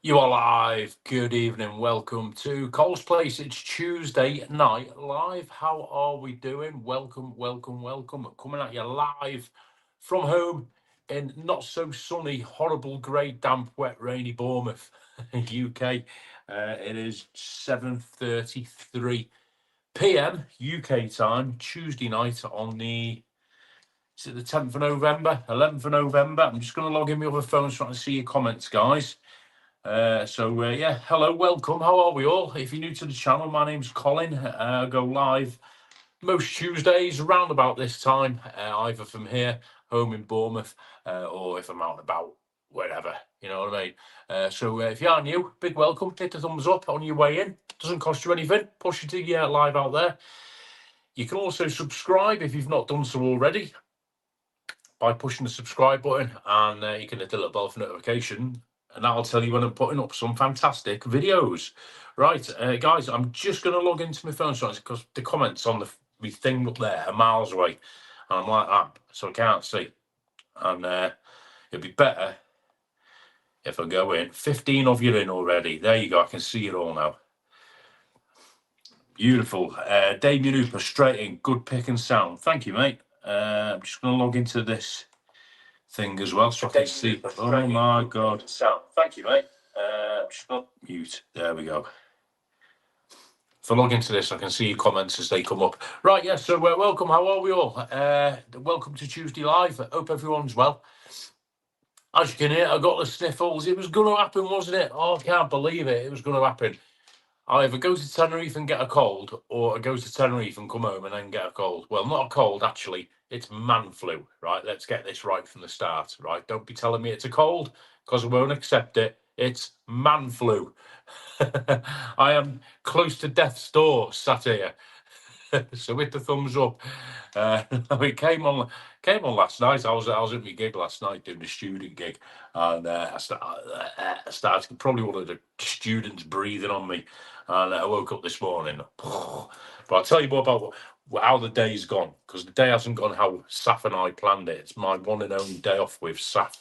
You are live. Good evening. Welcome to Cole's Place. It's Tuesday night live. How are we doing? Welcome, welcome, welcome. Coming at you live from home in not so sunny, horrible, grey, damp, wet, rainy Bournemouth, UK. It is 7:33 p.m. UK time, Tuesday night on is it the 10th of November, 11th of November. I'm just going to log in my other phone so I can see your comments, guys. Yeah, hello, welcome. How are we all? If you're new to the channel, my name's Colin. I go live most Tuesdays around about this time, either from here, home in Bournemouth, or if I'm out and about, wherever. You know what I mean? If you are new, big welcome. Hit the thumbs up on your way in. Doesn't cost you anything. Push it to live out there. You can also subscribe if you've not done so already by pushing the subscribe button, and you can hit the little bell for notification, and that'll tell you when I'm putting up some fantastic videos. Right, guys, I'm just going to log into my phone because the comments on my thing up there are miles away, and I'm like that, so I can't see. And it'd be better if I go in. 15 of you in already. There you go. I can see it all now. Beautiful. Damien Hooper, straight in. Good pick and sound. Thank you, mate. I'm just going to log into this thing as well so I can see. Oh my god. Thank you, mate. Just not mute. There we go. If I log into this, I can see your comments as they come up. Right, yeah, so welcome. How are we all? Welcome to Tuesday Live. I hope everyone's well. As you can hear, I got the sniffles. It was going to happen, wasn't it? Oh, I can't believe it. It was going to happen. I either go to Tenerife and get a cold, or I go to Tenerife and come home and then get a cold. Well, not a cold, actually. It's man flu, right? Let's get this right from the start, right? Don't be telling me it's a cold, because I won't accept it. It's man flu. I am close to death's door, sat here. So with the thumbs up, it came on last night. I was at my gig last night doing a student gig, and I started probably one of the students breathing on me, and I woke up this morning. But I'll tell you more about how the day's gone, because the day hasn't gone how Saf and I planned it. It's my one and only day off with Saf,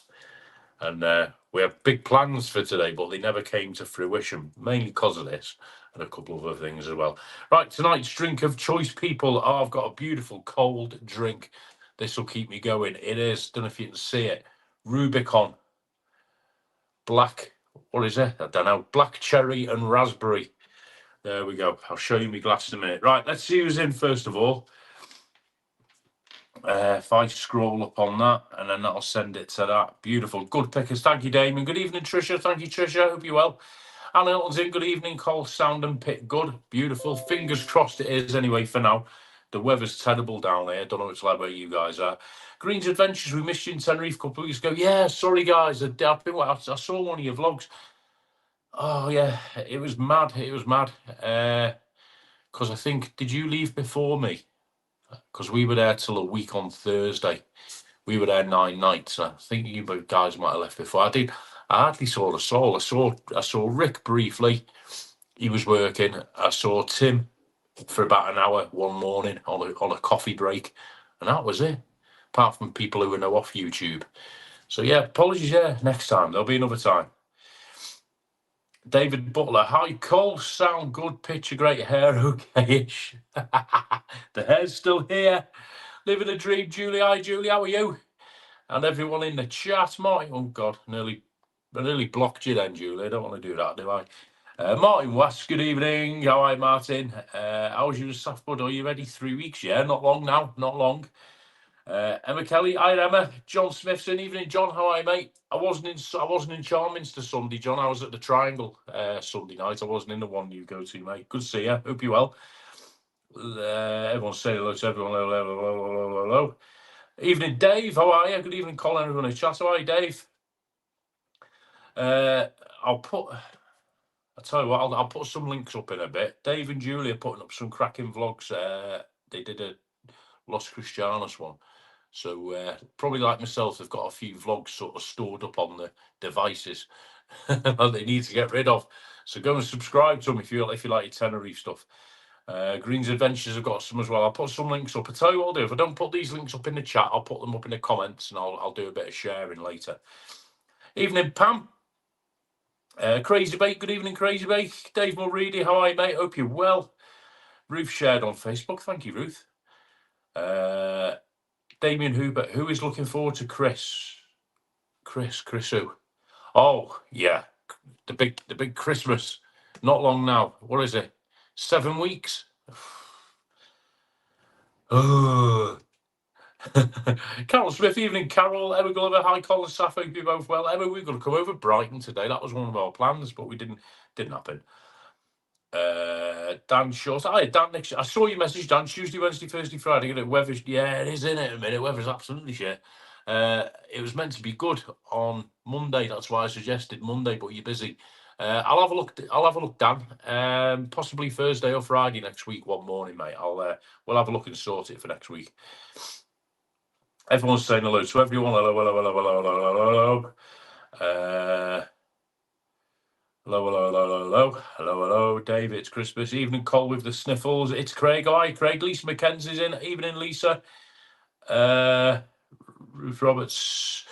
and we have big plans for today, but they never came to fruition, mainly because of this and a couple of other things as well. Right, tonight's drink of choice, people. I've got a beautiful cold drink. This will keep me going. It is, don't know if you can see it, Rubicon black, what is it? I don't know, black cherry and raspberry. There we go. I'll show you my glass in a minute. Right, let's see who's in first of all. If I scroll up on that, and then that'll send it to that. Beautiful. Good pickers. Thank you, Damien. Good evening, Tricia. Thank you, Tricia. Hope you're well. Alan Hilton's in. Good evening. Cole, sound and pit. Good. Beautiful. Fingers crossed it is anyway for now. The weather's terrible down there. Don't know what it's like where you guys are. Green's Adventures. We missed you in Tenerife a couple of weeks ago. Yeah, sorry, guys. I saw one of your vlogs. Oh, yeah. It was mad. It was mad. Because I think, did you leave before me? Because we were there till a week on Thursday. We were there 9 nights. I think you guys might have left before. I hardly saw a soul. I saw Rick briefly. He was working. I saw Tim for about an hour one morning on a coffee break, and that was it. Apart from people who are now off YouTube. So yeah, apologies. Yeah, next time there'll be another time. David Butler, hi Cole, sound good, picture great, hair okay-ish. The hair's still here. Living a dream, Julie. Hi, Julie. How are you? And everyone in the chat, Martin. Oh God, I nearly blocked you then, Julie. I don't want to do that, do I? Martin West, good evening. How are you, Martin? How's your soft bud? Are you ready? 3 weeks? Yeah, not long now. Not long. Emma Kelly, hi Emma. John Smithson, evening, John. How are you, mate? I wasn't in Charminster Sunday, John. I was at the Triangle Sunday night. I wasn't in the one you go to, mate. Good to see you. Hope you're well. Everyone say hello to everyone. Hello. Evening, Dave. How are you? Good evening, Colin. Everyone in the chat. How are you, Dave? I'll tell you what. I'll put some links up in a bit. Dave and Julie are putting up some cracking vlogs. They did a Los Cristianos one. So probably like myself, they've got a few vlogs sort of stored up on the devices that they need to get rid of. So go and subscribe to them if you like your Tenerife stuff. Green's Adventures have got some as well. I'll put some links up. I tell you what I'll do. If I don't put these links up in the chat, I'll put them up in the comments, and I'll do a bit of sharing later. Evening, Pam. Crazy Bake, good evening, Crazy Bake. Dave Mulready, how are you, mate? Hope you're well. Ruth shared on Facebook. Thank you, Ruth. Damien Hubert, who is looking forward to Chris? Chris who? Oh, yeah. The big Christmas. Not long now. What is it? 7 weeks? Oh. Carol Smith, evening, Carol. Emma Gulliver, hi, Colin Saff, hope you're both well. Emma, we've got to come over Brighton today. That was one of our plans, but we didn't happen. Dan Short. Hi, Dan. I saw your message, Dan. Tuesday, Wednesday, Thursday, Friday. Weather's, yeah, it is in it a minute. Weather's absolutely shit. It was meant to be good on Monday. That's why I suggested Monday, but you're busy. I'll have a look. Dan. Possibly Thursday or Friday next week. One morning, mate. We'll have a look and sort it for next week. Everyone's saying hello to everyone. Hello. Hello, Dave. It's Christmas. Evening, Cole with the sniffles. It's Craig. Hi, Craig. Lisa McKenzie's in. Evening, Lisa. Ruth Roberts.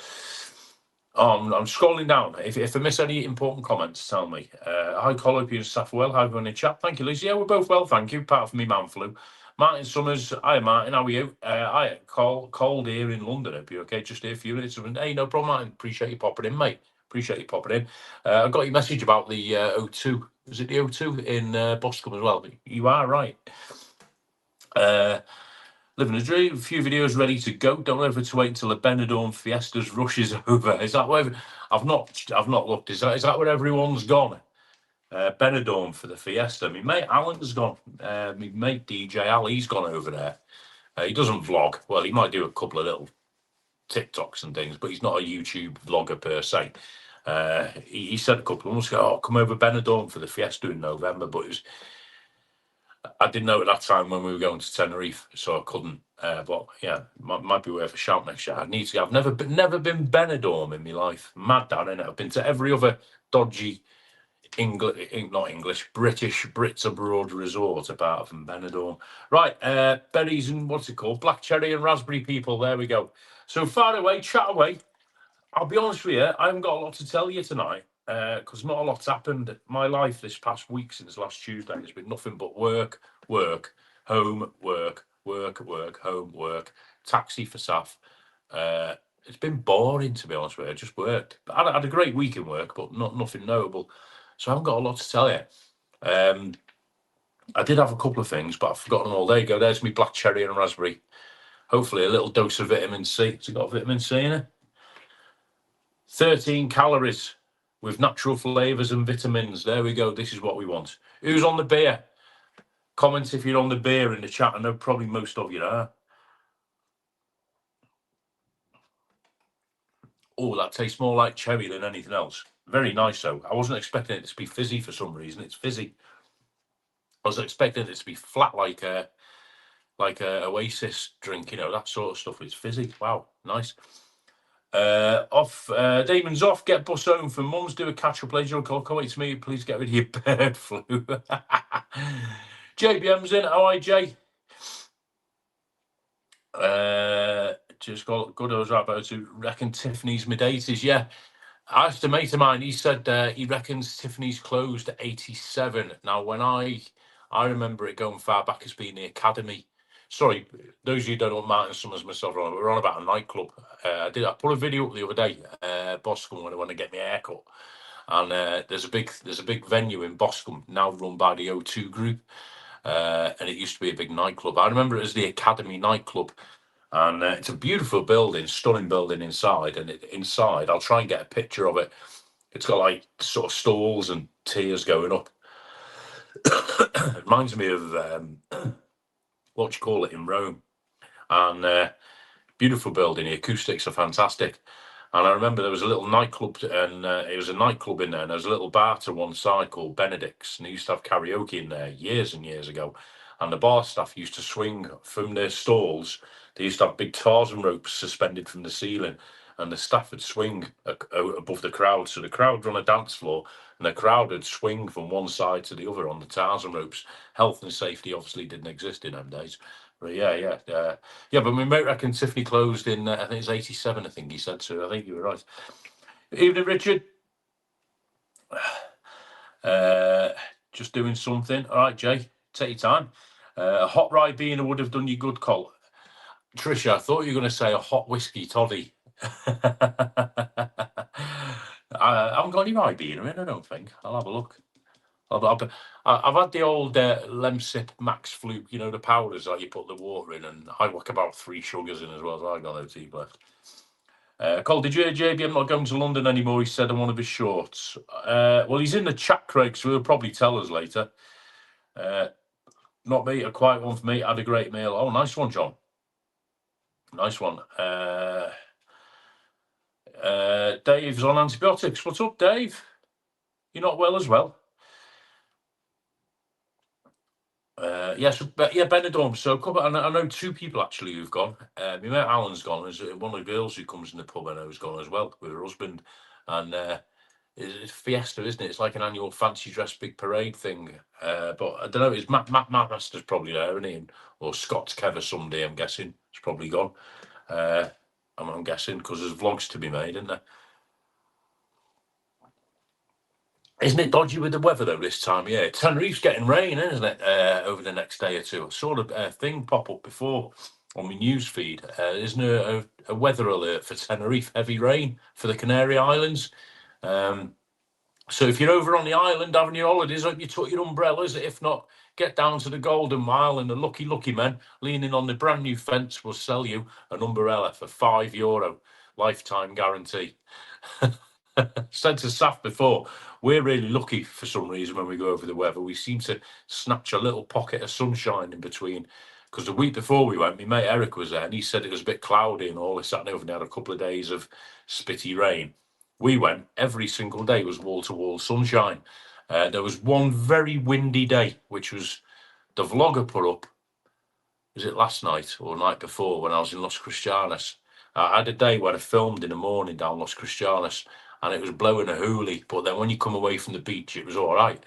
I'm scrolling down. If I miss any important comments, tell me. Hi, Cole. Hope you and staff well. Hi, everyone in chat. Thank you, Lisa. Yeah, we're both well, thank you. Apart from me, man flu. Martin Summers. Hi, Martin. How are you? Hi, cold here in London. Hope you're okay. Just here a few minutes. Hey, no problem, Martin. Appreciate you popping in, mate. Appreciate you popping in. I got your message about the O2. Is it the O2 in Boscombe as well? You are right. Living a dream. A few videos ready to go. Don't ever to wait until the Benidorm Fiestas rush is over. Is that where? I've not looked. Is that where everyone's gone? Benidorm for the Fiesta. My mate Alan's gone. My mate DJ Al, he's gone over there. He doesn't vlog. Well, he might do a couple of little TikToks and things, but he's not a YouTube vlogger per se. He said a couple of months ago, come over Benidorm for the Fiesta in November, but I didn't know at that time when we were going to Tenerife, so I couldn't. But yeah, might be worth a shout next year. I need to. I've never been Benidorm in my life. Mad down in it. I've been to every other dodgy British Brits abroad resort apart from Benidorm. Right, berries and what's it called? Black cherry and raspberry people. There we go. So far away, chat away. I'll be honest with you, I haven't got a lot to tell you tonight because not a lot's happened. My life this past week since last Tuesday has been nothing but work, home, work, home, work, taxi for Saf. It's been boring, to be honest with you. I just worked. I had a great week in work, but nothing notable. So I haven't got a lot to tell you. I did have a couple of things, but I've forgotten them all. There you go. There's me black cherry and raspberry. Hopefully a little dose of vitamin C. Has it got vitamin C in it? 13 calories with natural flavours and vitamins. There we go. This is what we want. Who's on the beer? Comment if you're on the beer in the chat. I know probably most of you are. Oh, that tastes more like cherry than anything else. Very nice, though. I wasn't expecting it to be fizzy for some reason. It's fizzy. I was expecting it to be flat like a Oasis drink, that sort of stuff. It's fizzy. Wow, nice. Damon's off. Get bus home for mum's. Do a catch up later. Come wait to me. Please get rid of your bird flu. JBM's in. How are you, Jay? Just got good. I was right about to reckon Tiffany's mid-80s. Yeah, I asked a mate of mine. He said he reckons Tiffany's closed at 87. Now, when I remember it going far back as being the Academy. Sorry, those of you who don't know what Martin Summers myself are on, we're on about a nightclub. I put a video up the other day, Boscombe, when I went to get my haircut. And there's a big venue in Boscombe now run by the O2 group. And it used to be a big nightclub. I remember it as the Academy nightclub. And it's a beautiful building, stunning building inside. And inside, I'll try and get a picture of it. It's got like sort of stalls and tiers going up. It reminds me of what you call it in Rome. And beautiful building. The acoustics are fantastic. And I remember there was a little nightclub, and it was a nightclub in there, and there was a little bar to one side called Benedict's, and they used to have karaoke in there years and years ago. And the bar staff used to swing from their stalls. They used to have big Tarzan ropes suspended from the ceiling, and the staff would swing above the crowd. So the crowd were on a dance floor, and the crowd would swing from one side to the other on the Tarzan ropes. Health and safety obviously didn't exist in them days. But yeah. But my mate reckons Tiffany closed in, I think it's 87, I think he said, so I think you were right. Evening, Richard. Just doing something. All right, Jay, take your time. A hot Ribena would have done you good, Col. Trisha, I thought you were going to say a hot whiskey toddy. I haven't got any Ribena in, I don't think. I'll have a look. I've had the old Lemsip Max Fluke, you know, the powders that you put the water in, and I whack about 3 sugars in as well, so I got no tea left. Cole, did you hear JBM not going to London anymore? He said on one of his shorts. Well, he's in the chat, Craig, so he'll probably tell us later. Not me, a quiet one for me. Had a great meal. Oh, nice one, John. Nice one. Dave's on antibiotics. What's up, Dave? You're not well as well? Yes, but yeah, Benidorm. So, I know 2 people actually who've gone. My mate Alan's gone. There's one of the girls who comes in the pub I know has gone as well with her husband. And it's fiesta, isn't it? It's like an annual fancy dress big parade thing. But I don't know. It's Matt Master's probably there, isn't he? Or Scott's Kever someday. I'm guessing it's probably gone. I'm guessing because there's vlogs to be made, isn't there? Isn't it dodgy with the weather though this time? Yeah, Tenerife's getting rain, isn't it? Over the next day or two. I saw a thing pop up before on my news feed. Isn't there a weather alert for Tenerife? Heavy rain for the Canary Islands. So if you're over on the island having your holidays, hope you took your umbrellas. If not, get down to the Golden Mile, and the lucky men leaning on the brand new fence will sell you an umbrella for €5, lifetime guarantee. Said to Saf before, we're really lucky for some reason when we go over the weather. We seem to snatch a little pocket of sunshine in between. Because the week before we went, my mate Eric was there, and he said it was a bit cloudy and all this, that, and over. And had a couple of days of spitty rain. We went, every single day was wall-to-wall sunshine. There was one very windy day, which was the vlogger put up, was it last night or the night before when I was in Los Cristianos? I had a day where I filmed in the morning down Los Cristianos, and it was blowing a hoolie. But then when you come away from the beach, it was all right.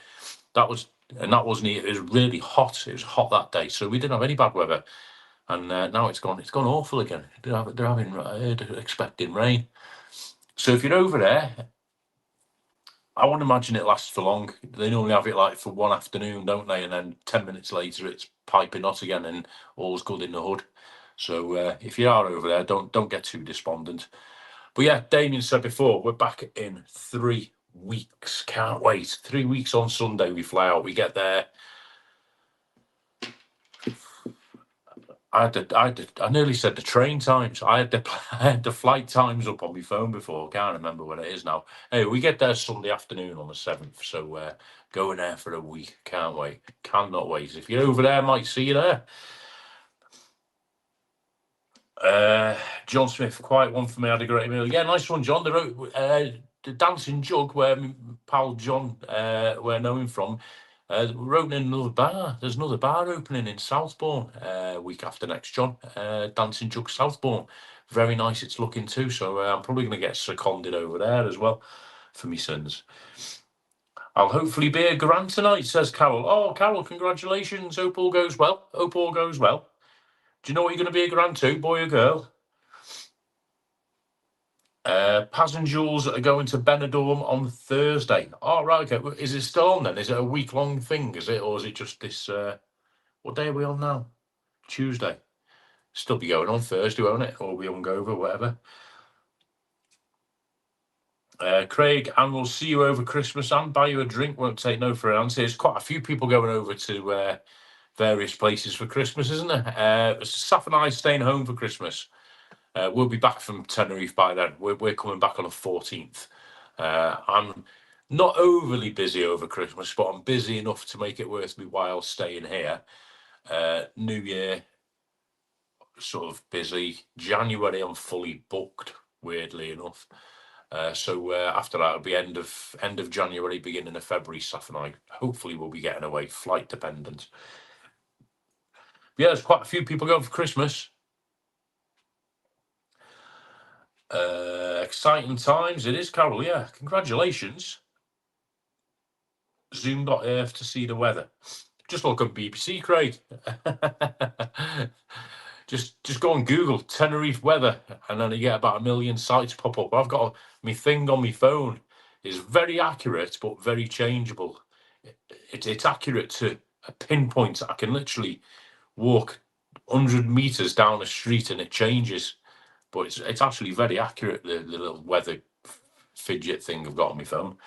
That wasn't. It was really hot. It was hot that day, so we didn't have any bad weather. And now it's gone. It's gone awful again. They're expecting rain. So if you're over there, I wouldn't imagine it lasts for long. They normally have it like for one afternoon, don't they? And then 10 minutes later, it's piping hot again, and all's good in the hood. So if you are over there, don't get too despondent. But yeah, Damien said before, we're back in 3 weeks. Can't wait. 3 weeks on Sunday we fly out. We get there. I nearly said the train times. I had the flight times up on my phone before. Can't remember what it is now. Hey, we get there Sunday afternoon on the 7th. So going there for a week. Can't wait. Cannot wait. If you're over there, I might see you there. John Smith, quiet one for me. Had a great meal. Yeah, nice one, John. The Dancing Jug, where my pal John, where I know him from, we're opening another bar. There's another bar opening in Southbourne week after next, John. Dancing Jug Southbourne. Very nice it's looking too. So I'm probably going to get seconded over there as well for me sins. I'll hopefully be a grand tonight, says Carol. Oh, Carol, congratulations. Hope all goes well. Hope all goes well. Do you know what you're going to be a grand to, boy or girl? Paz and Jules are going to Benidorm on Thursday. Oh, right, okay. Is it still on then? Is it a week-long thing, is it? Or is it just this... what day are we on now? Tuesday. Still be going on Thursday, won't it? Or be hungover, whatever. Craig, and we'll see you over Christmas and buy you a drink. Won't take no for an answer. There's quite a few people going over to various places for Christmas, isn't there? Saf and I staying home for Christmas. We'll be back from Tenerife by then. We're coming back on the 14th. I'm not overly busy over Christmas, but I'm busy enough to make it worth me while staying here. New Year, sort of busy. January, I'm fully booked, weirdly enough. So after that, it'll be end of January, beginning of February. Saf and I hopefully will be getting away, flight dependent. Yeah, there's quite a few people going for Christmas. Exciting times it is, Carol. Yeah, congratulations. Zoom.earth to see the weather. Just look at BBC, Craig. just go on Google Tenerife weather, and then you get about 1 million sites pop up. I've got my thing on my phone. is very accurate, but very changeable. It's accurate to a pinpoint. I can literally walk 100 meters down a street and it changes, but it's actually very accurate. The little weather fidget thing I've got on my phone.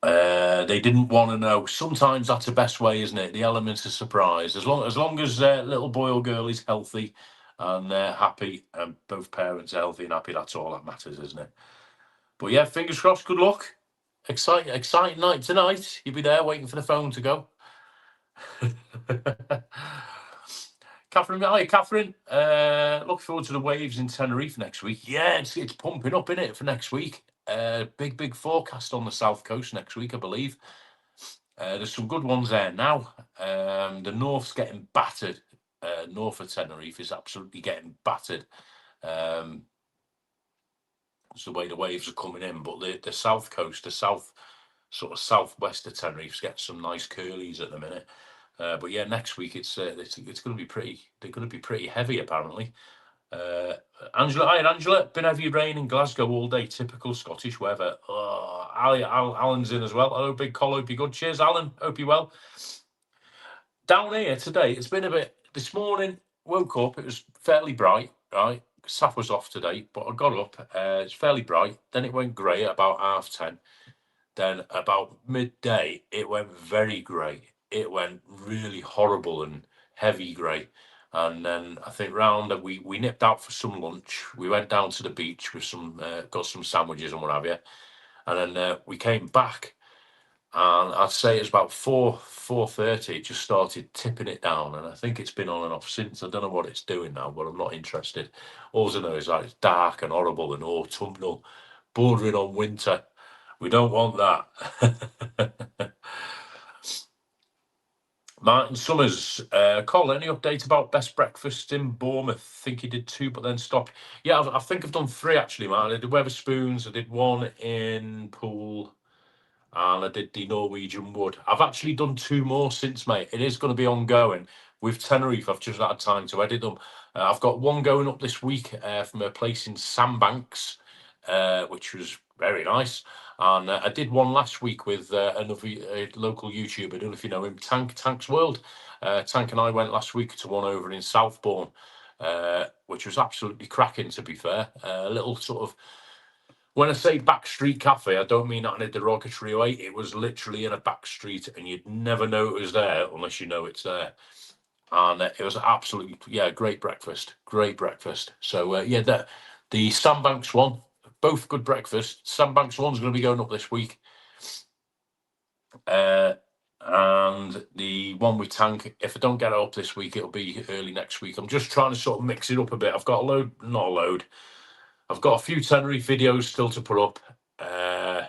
They didn't want to know. Sometimes that's the best way, isn't it? The element of surprise. As long as little boy or girl is healthy and happy, and both parents are healthy and happy, that's all that matters, isn't it? But yeah, fingers crossed. Good luck. Exciting night tonight. You'll be there waiting for the phone to go. Catherine, hi Catherine. Look forward to the waves in Tenerife next week. Yeah, it's pumping up, isn't it, for next week? Big forecast on the south coast next week, I believe. There's some good ones there now. The north's getting battered. North of Tenerife is absolutely getting battered. It's the way the waves are coming in, but the south coast, the southwest of Tenerife's getting some nice curlies at the minute. But yeah, next week it's going to be pretty. They're going to be pretty heavy apparently. Angela, hi Angela. Been heavy rain in Glasgow all day. Typical Scottish weather. Oh, Alan's in as well. Hello, Big Col. Hope you're good. Cheers, Alan. Hope you're well. Down here today, it's been a bit. This morning, woke up. It was fairly bright. Right, Saf was off today, but I got up. It's fairly bright. Then it went grey at about 10:30. Then about midday, it went very grey. It went really horrible and heavy grey. And then I think round that we nipped out for some lunch. We went down to the beach with got some sandwiches and what have you. And then we came back, and I'd say it's about 4:30. It just started tipping it down, and I think it's been on and off since. I don't know what it's doing now, but I'm not interested. All I know is that it's dark and horrible and autumnal, bordering on winter. We don't want that. Martin Summers, Cole, any update about best breakfast in Bournemouth? I think he did 2, but then stopped. Yeah, I think I've done 3 actually, Martin. I did Wetherspoons, I did 1 in Poole, and I did the Norwegian Wood. I've actually done 2 more since, mate. It is going to be ongoing. With Tenerife, I've just had time to edit them. I've got 1 going up this week from a place in Sandbanks, which was very nice. And I did 1 last week with another local YouTuber. I don't know if you know him, Tank's World. Tank and I went last week to 1 over in Southbourne, which was absolutely cracking, to be fair. A little sort of, when I say backstreet cafe, I don't mean that in a derogatory way. It was literally in a back street, and you'd never know it was there unless you know it's there. And it was absolutely, great breakfast. Great breakfast. So, the Sandbanks one, both good breakfast. Sandbanks one's going to be going up this week. And the one with Tank, if I don't get it up this week, it'll be early next week. I'm just trying to sort of mix it up a bit. I've got I've got a few Tenerife videos still to put up. I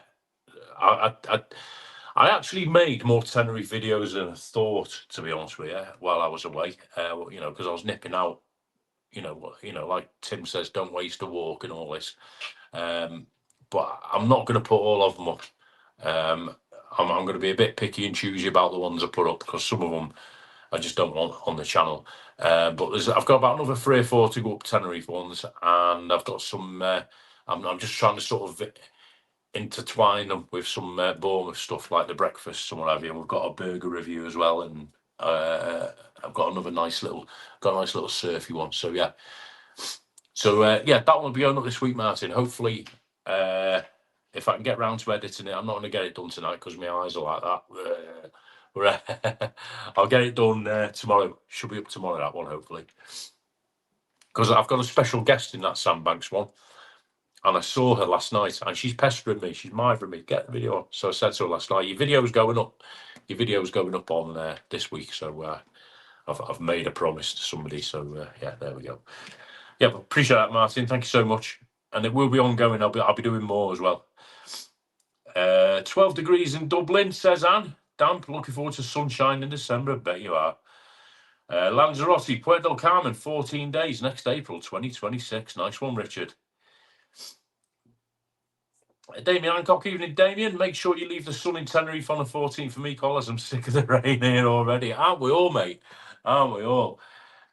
actually made more Tenerife videos than I thought, to be honest with you, while I was away. Because I was nipping out. Like Tim says, don't waste a walk and all this. But I'm not going to put all of them up. I'm going to be a bit picky and choosy about the ones I put up, because some of them I just don't want on the channel. But I've got about another 3 or 4 to go up Tenerife ones, and I've got some. I'm just trying to sort of intertwine them with some Bournemouth stuff like the breakfast and what have you. And we've got a burger review as well, and I've got a nice little surfy one. So yeah. That one will be going up this week, Martin. Hopefully, if I can get round to editing it, I'm not going to get it done tonight because my eyes are like that. I'll get it done tomorrow. Should be up tomorrow, that one, hopefully. Because I've got a special guest in that Sandbanks one. And I saw her last night, and she's pestering me. She's mithering me. Get the video up. So I said to her last night, your video's going up on this week. So I've made a promise to somebody. So there we go. Yeah, but appreciate that, Martin. Thank you so much. And it will be ongoing. I'll be doing more as well. 12 degrees in Dublin, says Anne. Damp. Looking forward to sunshine in December. I bet you are. Lanzarote, Puerto del Carmen, 14 days. Next April, 2026. Nice one, Richard. Damien Hancock, evening, Damien. Make sure you leave the sun in Tenerife on the 14th for me, Col, as I'm sick of the rain here already. Aren't we all, mate? Aren't we all?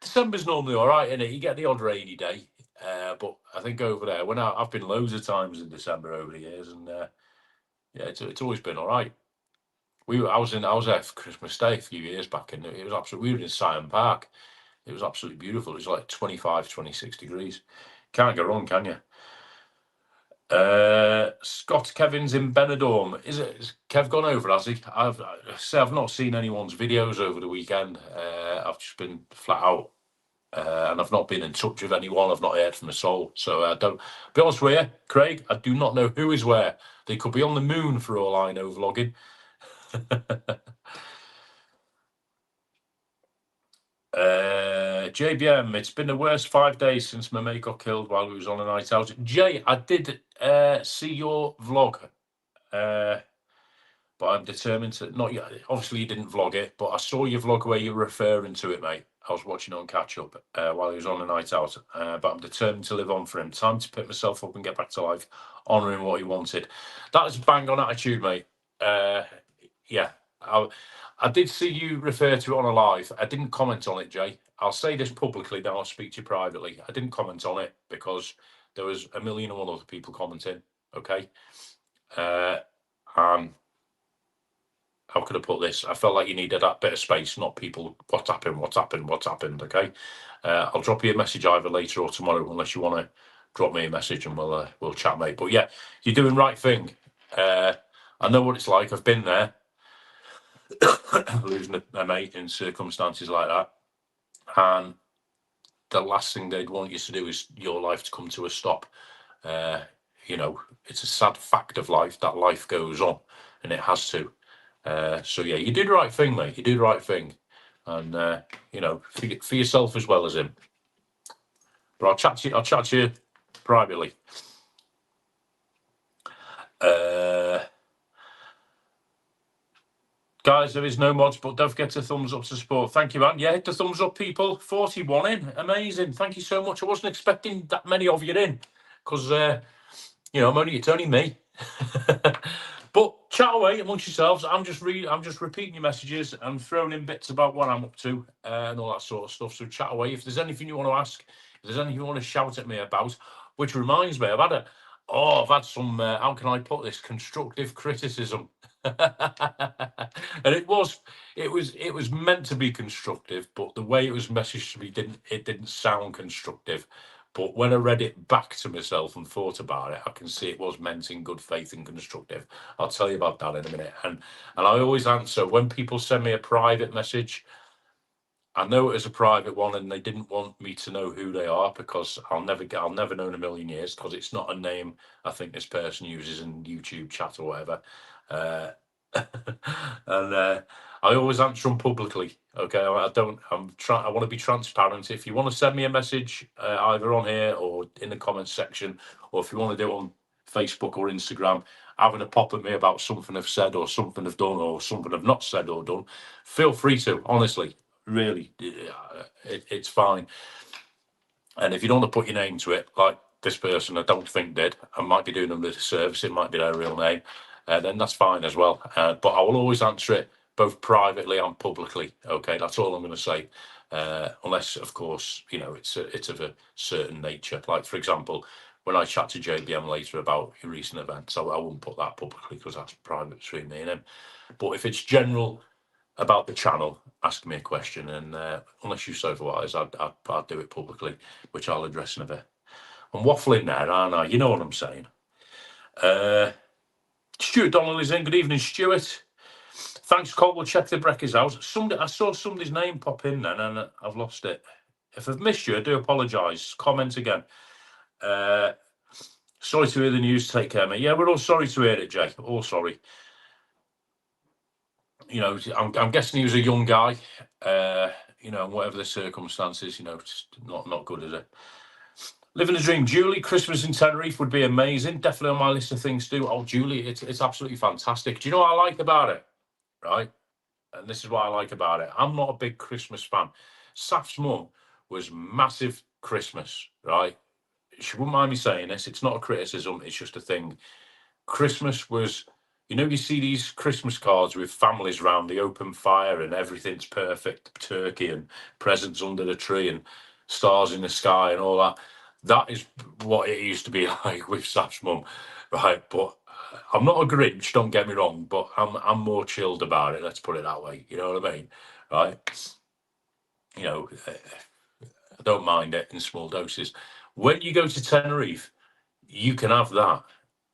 December's normally all right, isn't it? You get the odd rainy day, but I think over there, when I've been loads of times in December over the years, and yeah, it's always been all right. I was there for Christmas Day a few years back, and it was absolutely. We were in Syon Park. It was absolutely beautiful. It was like 25, 26 degrees. Can't go wrong, can you? Scott Kevin's in Benidorm. Is Kev gone over, has he? I've not seen anyone's videos over the weekend. I've just been flat out, and I've not been in touch with anyone. I've not heard from a soul. So I don't. Be honest with you, Craig, I do not know who is where. They could be on the moon for all I know, vlogging. JBM, it's been the worst 5 days since my mate got killed while he was on a night out. Jay, I did see your vlog, but I'm determined to not yet. Obviously, you didn't vlog it, but I saw your vlog where you're referring to it, mate. I was watching it on catch up while he was on a night out, but I'm determined to live on for him. Time to pick myself up and get back to life, honouring what he wanted. That is bang on attitude, mate. Yeah, I did see you refer to it on a live. I didn't comment on it, Jay. I'll say this publicly, then I'll speak to you privately. I didn't comment on it because there was a million and one other people commenting. Okay. How could I put this? I felt like you needed that bit of space, not people, what's happened, okay? I'll drop you a message either later or tomorrow, unless you want to drop me a message and we'll chat, mate. But yeah, you're doing right thing. I know what it's like. I've been there. Losing a mate in circumstances like that, and the last thing they'd want you to do is your life to come to a stop. You know, it's a sad fact of life that life goes on, and it has to. So yeah, you did the right thing, mate. You did the right thing, and you know, for yourself as well as him. But I'll chat to you privately. Guys, there is no mods, but don't forget to thumbs up to support. Thank you, man. Yeah, hit the thumbs up, people. 41 in. Amazing. Thank you so much. I wasn't expecting that many of you in because, you know, it's only me. But chat away amongst yourselves. I'm just repeating your messages and throwing in bits about what I'm up to and all that sort of stuff. So chat away. If there's anything you want to ask, if there's anything you want to shout at me about, which reminds me, I've had some, how can I put this, constructive criticism. And it was meant to be constructive, but the way it was messaged to me didn't sound constructive. But when I read it back to myself and thought about it, I can see it was meant in good faith and constructive. I'll tell you about that in a minute. And I always answer when people send me a private message. I know it as a private one, and they didn't want me to know who they are because I'll never know in a million years because it's not a name I think this person uses in YouTube chat or whatever. And I always answer them publicly. Okay, I want to be transparent. If you want to send me a message either on here or in the comments section, or if you want to do it on Facebook or Instagram, having a pop at me about something I've said or something I've done or something I've not said or done, feel free to. Honestly, really, it's fine. And if you don't want to put your name to it, like this person, I don't think did, I might be doing them a disservice. It might be their real name. Then that's fine as well. But I will always answer it both privately and publicly. Okay, that's all I'm going to say. Unless, of course, you know, it's of a certain nature. Like, for example, when I chat to JBM later about recent events, I won't put that publicly because that's private between me and him. But if it's general about the channel, ask me a question, and unless you so otherwise, I'd do it publicly, which I'll address in a bit. I'm waffling there, aren't I? You know what I'm saying. Stuart Donnell is in. Good evening, Stuart. Thanks, Cole. We'll check the breakers out. I saw somebody's name pop in then, and I've lost it. If I've missed you, I do apologise. Comment again. Sorry to hear the news. Take care, mate. Yeah, we're all sorry to hear it, Jay. All sorry. You know, I'm guessing he was a young guy. You know, whatever the circumstances, you know, it's not good, is it? Living a dream. Julie, Christmas in Tenerife would be amazing. Definitely on my list of things to do. Oh, Julie, it's absolutely fantastic. Do you know what I like about it? Right? And this is what I like about it. I'm not a big Christmas fan. Saf's mum was massive Christmas, right? She wouldn't mind me saying this. It's not a criticism. It's just a thing. Christmas was, you know, you see these Christmas cards with families around the open fire and everything's perfect, turkey and presents under the tree and stars in the sky and all that. That is what it used to be like with Saf's mum, right? But I'm not a Grinch, don't get me wrong, but I'm more chilled about it. Let's put it that way. You know what I mean, right? You know, I don't mind it in small doses. When you go to Tenerife, you can have that,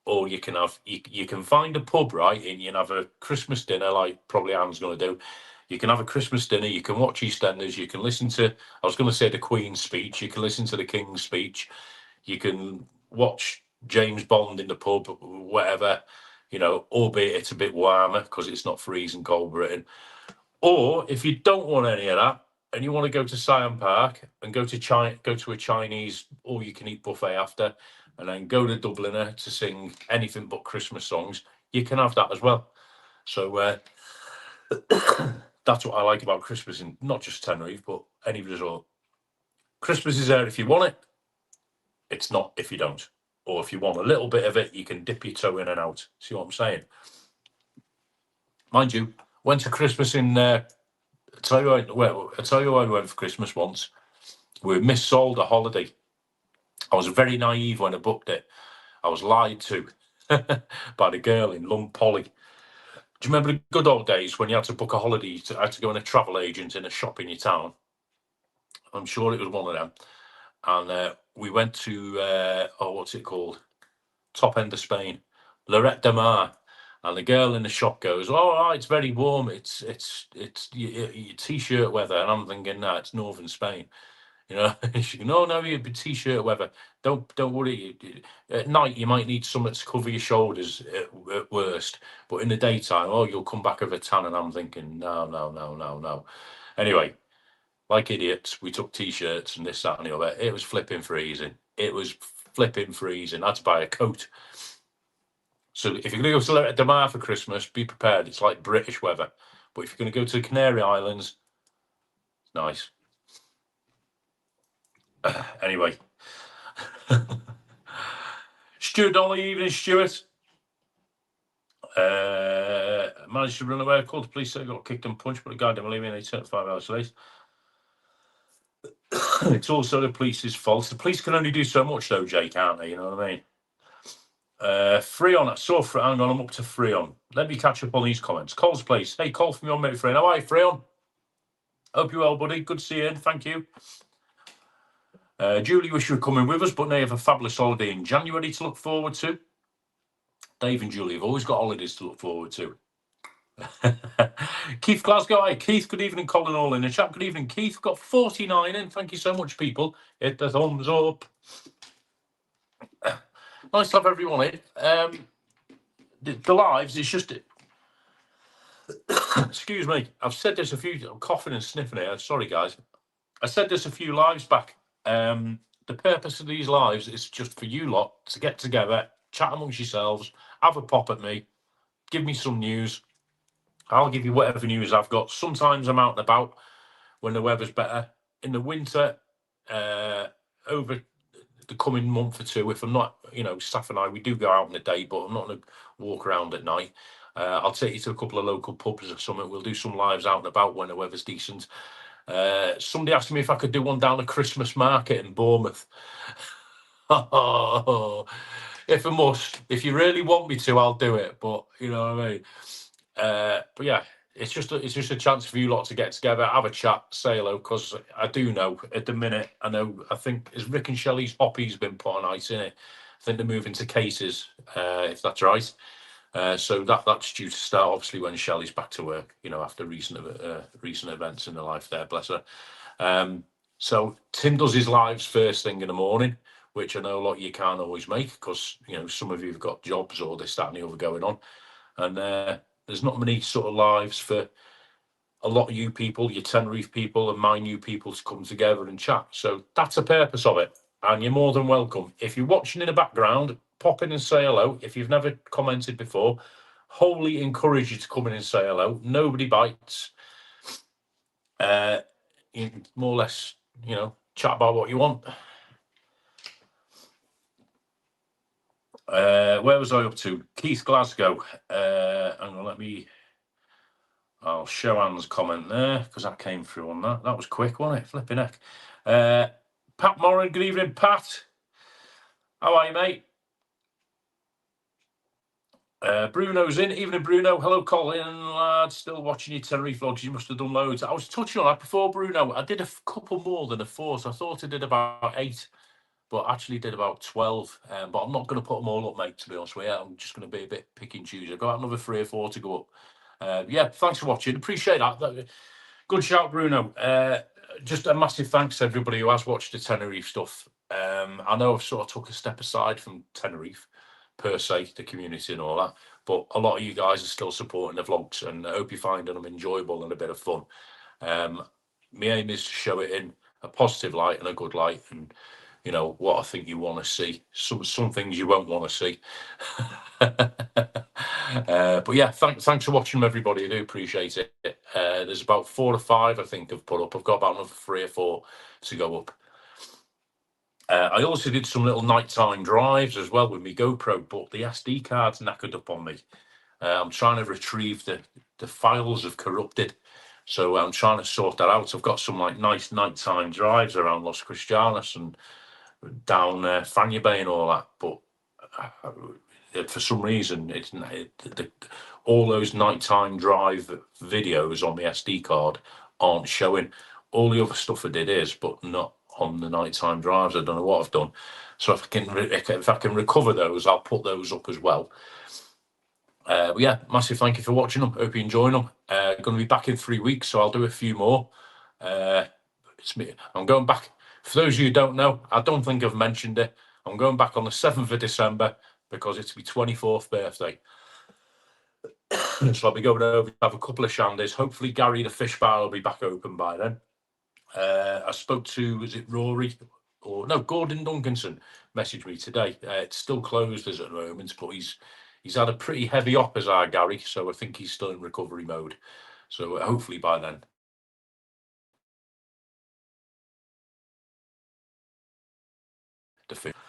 or you can have you can find a pub, right, and you can have a Christmas dinner like probably Anne's going to do. You can have a Christmas dinner. You can watch EastEnders. You can listen to. I was going to say the Queen's speech. You can listen to the King's speech. You can watch James Bond in the pub, whatever. You know, albeit it's a bit warmer because it's not freezing cold Britain. Or if you don't want any of that and you want to go to Siam Park and go to a Chinese all-you-can-eat buffet after, and then go to Dubliner to sing anything but Christmas songs, you can have that as well. So that's what I like about Christmas, and not just Tenerife, but any resort. Christmas is there if you want it. It's not if you don't. Or if you want a little bit of it, you can dip your toe in and out. See what I'm saying? Mind you, went to Christmas in... I tell you why we went for Christmas once. We missold a holiday. I was very naive when I booked it. I was lied to by the girl in Lund Poly. Do you remember the good old days when you had to book a holiday? I had to go in a travel agent in a shop in your town. I'm sure it was one of them. And we went to, what's it called? Top end of Spain, Lloret de Mar. And the girl in the shop goes, "Oh, it's very warm. It's your t-shirt weather." And I'm thinking, "No, it's northern Spain." You know, she goes, "No, you'd be t-shirt weather. Don't worry. At night you might need something to cover your shoulders at worst, but in the daytime, you'll come back with a tan." And I'm thinking, no. Anyway, like idiots, we took t-shirts and this, that, and the other. It was flipping freezing. I had to buy a coat. So if you're going to go to De Mar for Christmas, be prepared. It's like British weather. But if you're going to go to the Canary Islands, it's nice. Anyway. Stuart Donnelly, evening, Stuart. Managed to run away. Called the police, said got kicked and punched, but the guy didn't believe me and they turned 5 hours late. It's also the police's fault. The police can only do so much, though, Jay, can't they? You know what I mean? Freon, hang on, I'm up to Freon. Let me catch up on these comments. Cole's Place. Hey, Cole from your mate, Freon. How are you, Freon? Hope you're well, buddy. Good to see you. Thank you. Julie, wish you were coming with us, but now you have a fabulous holiday in January to look forward to. Dave and Julie have always got holidays to look forward to. Keith Glasgow. Hi, Keith. Good evening, Colin. All in the chat. Good evening, Keith. Got 49 in. Thank you so much, people. Hit the thumbs up. Nice to have everyone in. The lives, it's just... Excuse me. I've said this a few... I'm coughing and sniffing here. Sorry, guys. I said this a few lives back. The purpose of these lives is just for you lot to get together, chat amongst yourselves, have a pop at me, give me some news. I'll give you whatever news I've got. Sometimes I'm out and about when the weather's better. In the winter, over the coming month or two, if I'm not, Steph and I, we do go out in the day, but I'm not going to walk around at night. I'll take you to a couple of local pubs or something. We'll do some lives out and about when the weather's decent. Somebody asked me if I could do one down a Christmas market in Bournemouth. If I must, if you really want me to, I'll do it. But you know what I mean. But yeah, it's just a chance for you lot to get together, have a chat, say hello. Because I do know at the minute, I think is Rick and Shelley's Hoppy's been put on ice in it. I think they're moving to cases, if that's right. So that's due to start obviously when Shelley's back to work, after recent events in her life there, bless her. So Tim does his lives first thing in the morning, which I know a lot of you can't always make because some of you have got jobs or this, that, and the other going on, and there's not many sort of lives for a lot of you people, your Tenerife people and my new people to come together and chat. So that's the purpose of it, and you're more than welcome. If you're watching in the background, pop in and say hello. If you've never commented before, wholly encourage you to come in and say hello. Nobody bites. You can more or less, chat about what you want. Where was I up to? Keith Glasgow. Hang on, I'll show Anne's comment there because that came through on that. That was quick, wasn't it? Flipping heck. Pat Moran, good evening, Pat. How are you, mate? Bruno's in. Evening, Bruno. Hello, Colin, lad. Still watching your Tenerife vlogs. You must have done loads. I was touching on that before, Bruno. I did a couple more than a 4, so I thought I did about 8, but actually did about 12. But I'm not going to put them all up, mate, to be honest with you. I'm just going to be a bit pick and choose. I've got another 3 or 4 to go up. Yeah, thanks for watching. Appreciate that. Good shout, Bruno. Just a massive thanks to everybody who has watched the Tenerife stuff. I know I've sort of took a step aside from Tenerife, per se, the community and all that, but a lot of you guys are still supporting the vlogs, and I hope you're finding them enjoyable and a bit of fun. My aim is to show it in a positive light and a good light, and you know what I think you want to see. Some things you won't want to see. But yeah, thanks for watching, everybody. I do appreciate it. There's about 4 or 5 I think I've put up. I've got about another 3 or 4 to go up. I also did some little nighttime drives as well with my GoPro, but the SD card's knackered up on me. I'm trying to retrieve the files have corrupted, so I'm trying to sort that out. I've got some like nice nighttime drives around Los Cristianos and down Fania Bay and all that, but for some reason all those nighttime drive videos on the SD card aren't showing. All the other stuff I did is, but not on the nighttime drives. I don't know what I've done. So if I can recover those, I'll put those up as well. But yeah, massive thank you for watching them. Hope you're enjoying them. Going to be back in 3 weeks, so I'll do a few more. It's me. I'm going back. For those of you who don't know, I don't think I've mentioned it. I'm going back on the 7th of December because it's my 24th birthday. So I'll be going over to have a couple of shandies. Hopefully Gary the fish bar will be back open by then. I spoke to, was it Rory? Or no, Gordon Duncanson messaged me today. It's still closed as at the moment, but he's had a pretty heavy op as our Gary, so I think he's still in recovery mode. So hopefully by then.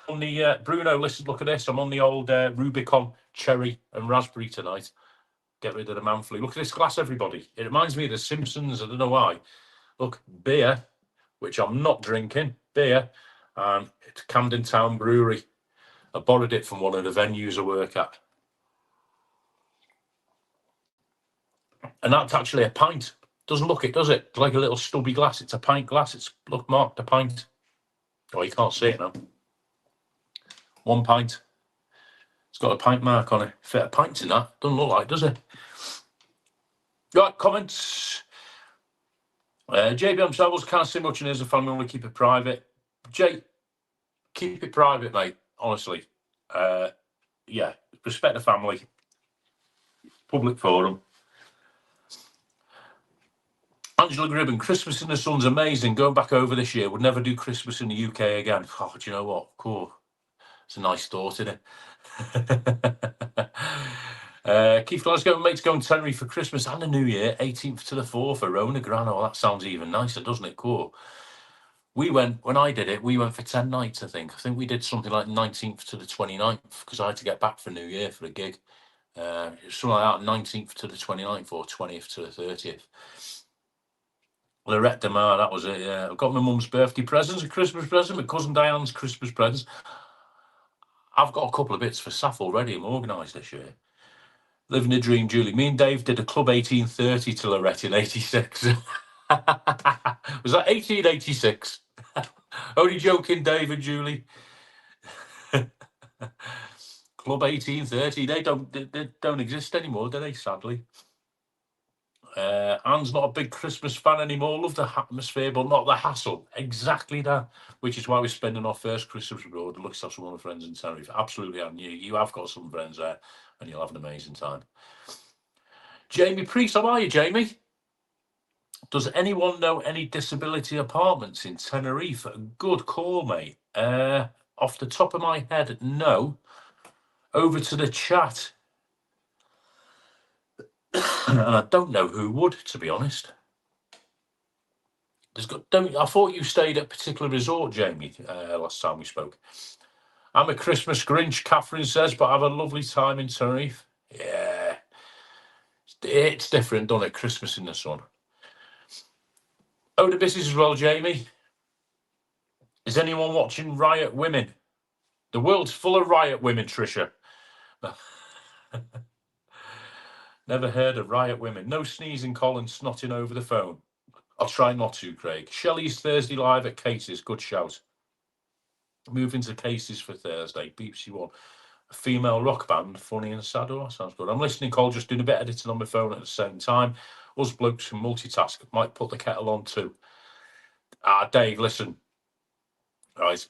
On the Bruno, listen, look at this. I'm on the old Rubicon cherry and raspberry tonight. Get rid of the man flu. Look at this glass, everybody. It reminds me of The Simpsons. I don't know why. Look, beer, which I'm not drinking. Beer, and it's Camden Town Brewery. I borrowed it from one of the venues I work at. And that's actually a pint. Doesn't look it, does it? It's like a little stubby glass. It's a pint glass. It's, look, marked a pint. Oh, you can't see it now. 1 pint. It's got a pint mark on it. Fit a pint in that. Doesn't look like, does it? Right, comments. JBM Sables, can't say much in as a family, only keep it private. Jay, keep it private, mate. Honestly. Yeah, respect the family. Public forum. Angela Gribben, Christmas in the Sun's amazing. Going back over this year, would never do Christmas in the UK again. Oh, do you know what? Cool. It's a nice thought, isn't it? Keith Glasgow, mates going to Tenerife for Christmas and the New Year, 18th to the 4th for Rona Grano. That sounds even nicer, doesn't it? Cool. We went, when I did it, we went for 10 nights, I think. I think we did something like 19th to the 29th because I had to get back for New Year for a gig. Something like that, 19th to the 29th or 20th to the 30th. Lorette de Mar, that was it, yeah. I've got my mum's birthday presents, a Christmas present, my cousin Diane's Christmas presents. I've got a couple of bits for Saf already. I'm organised this year. Living a dream, Julie. Me and Dave did a Club 1830 to Lorette in 86. Was that 1886? Only joking, Dave and Julie. Club 1830. They don't exist anymore, do they? Sadly. Anne's not a big Christmas fan anymore. Love the atmosphere, but not the hassle. Exactly that. Which is why we're spending our first Christmas abroad. Looks to have some of my friends in Tenerife. Absolutely, Anne. You have got some friends there, and you'll have an amazing time. Jamie Priest, how are you, Jamie? Does anyone know any disability apartments in Tenerife? Good call, mate. Off the top of my head, no. Over to the chat. And I don't know who would, to be honest. I thought you stayed at a particular resort, Jamie, last time we spoke. I'm a Christmas Grinch, Catherine says, but I have a lovely time in Tenerife. Yeah. It's different, doesn't it? Christmas in the sun. Oh, the business as well, Jamie. Is anyone watching Riot Women? The world's full of riot women, Trisha. Never heard of riot women. No sneezing, Colin, snotting over the phone. I'll try not to, Craig. Shelley's Thursday live at Cases. Good shout. Moving to Cases for Thursday. BBC One. A female rock band. Funny and sad. Oh, that sounds good. I'm listening, Cole, just doing a bit of editing on my phone at the same time. Us blokes can multitask. Might put the kettle on too. Dave, listen. Right.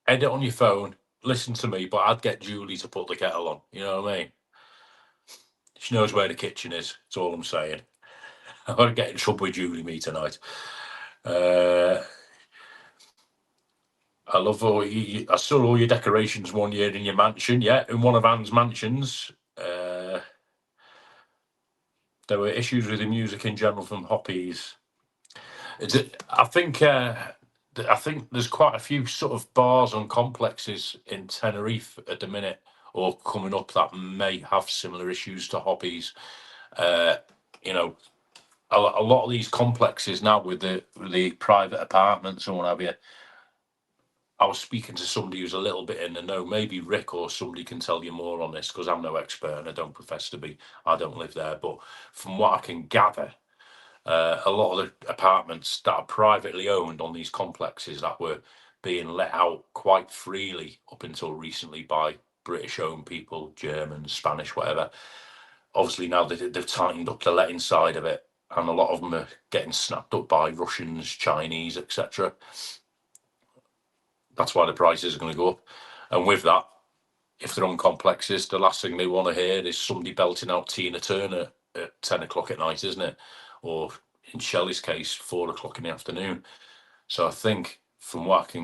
Edit on your phone. Listen to me, but I'd get Julie to put the kettle on. You know what I mean? She knows where the kitchen is. That's all I'm saying. I'm going to get in trouble with Julie me tonight. I love I saw all your decorations one year in your mansion. Yeah, in one of Anne's mansions. There were issues with the music in general from Hoppies. I think there's quite a few sort of bars and complexes in Tenerife at the minute, or coming up, that may have similar issues to Hoppies. You know, a lot of these complexes now with the private apartments and what have you. I was speaking to somebody who's a little bit in the know. Maybe Rick or somebody can tell you more on this, because I'm no expert and I don't profess to be. I don't live there, but from what I can gather, a lot of the apartments that are privately owned on these complexes that were being let out quite freely up until recently by British-owned people, Germans, Spanish, whatever. Obviously now they've tightened up the letting side of it, and a lot of them are getting snapped up by Russians, Chinese, etc. That's why the prices are going to go up. And with that, if they're on complexes, the last thing they want to hear is somebody belting out Tina Turner at 10 o'clock at night, isn't it? Or in Shelley's case, 4 o'clock in the afternoon. So I think from what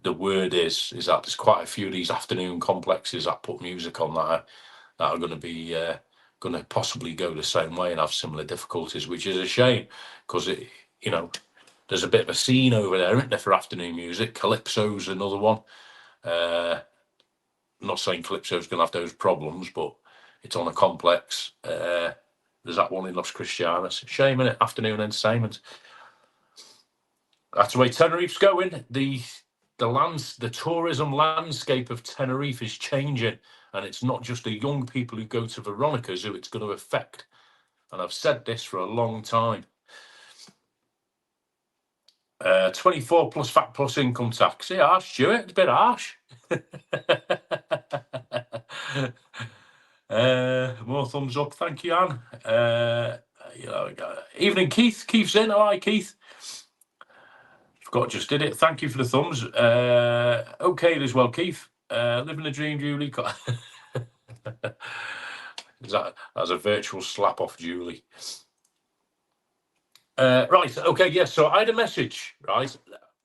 the word is that there's quite a few of these afternoon complexes that put music on that are going to be going to possibly go the same way and have similar difficulties, which is a shame, because there's a bit of a scene over there, isn't there, for afternoon music? Calypso's another one. I'm not saying Calypso's going to have those problems, but it's on a complex. There's that one in Los Cristianos. Shame, innit? Afternoon entertainment. That's the way Tenerife's going. The tourism landscape of Tenerife is changing, and it's not just the young people who go to Veronica's who it's going to affect. And I've said this for a long time. 24 plus VAT plus income tax. Yeah, harsh, Stuart. It's a bit harsh. More thumbs up. Thank you, Anne. Evening, Keith. Keith's in. Hi, Keith. Just did it. Thank you for the thumbs. Okay as well, Keith. Living the dream, Julie. That's a virtual slap off, Julie. Right, okay, yes, so I had a message, right?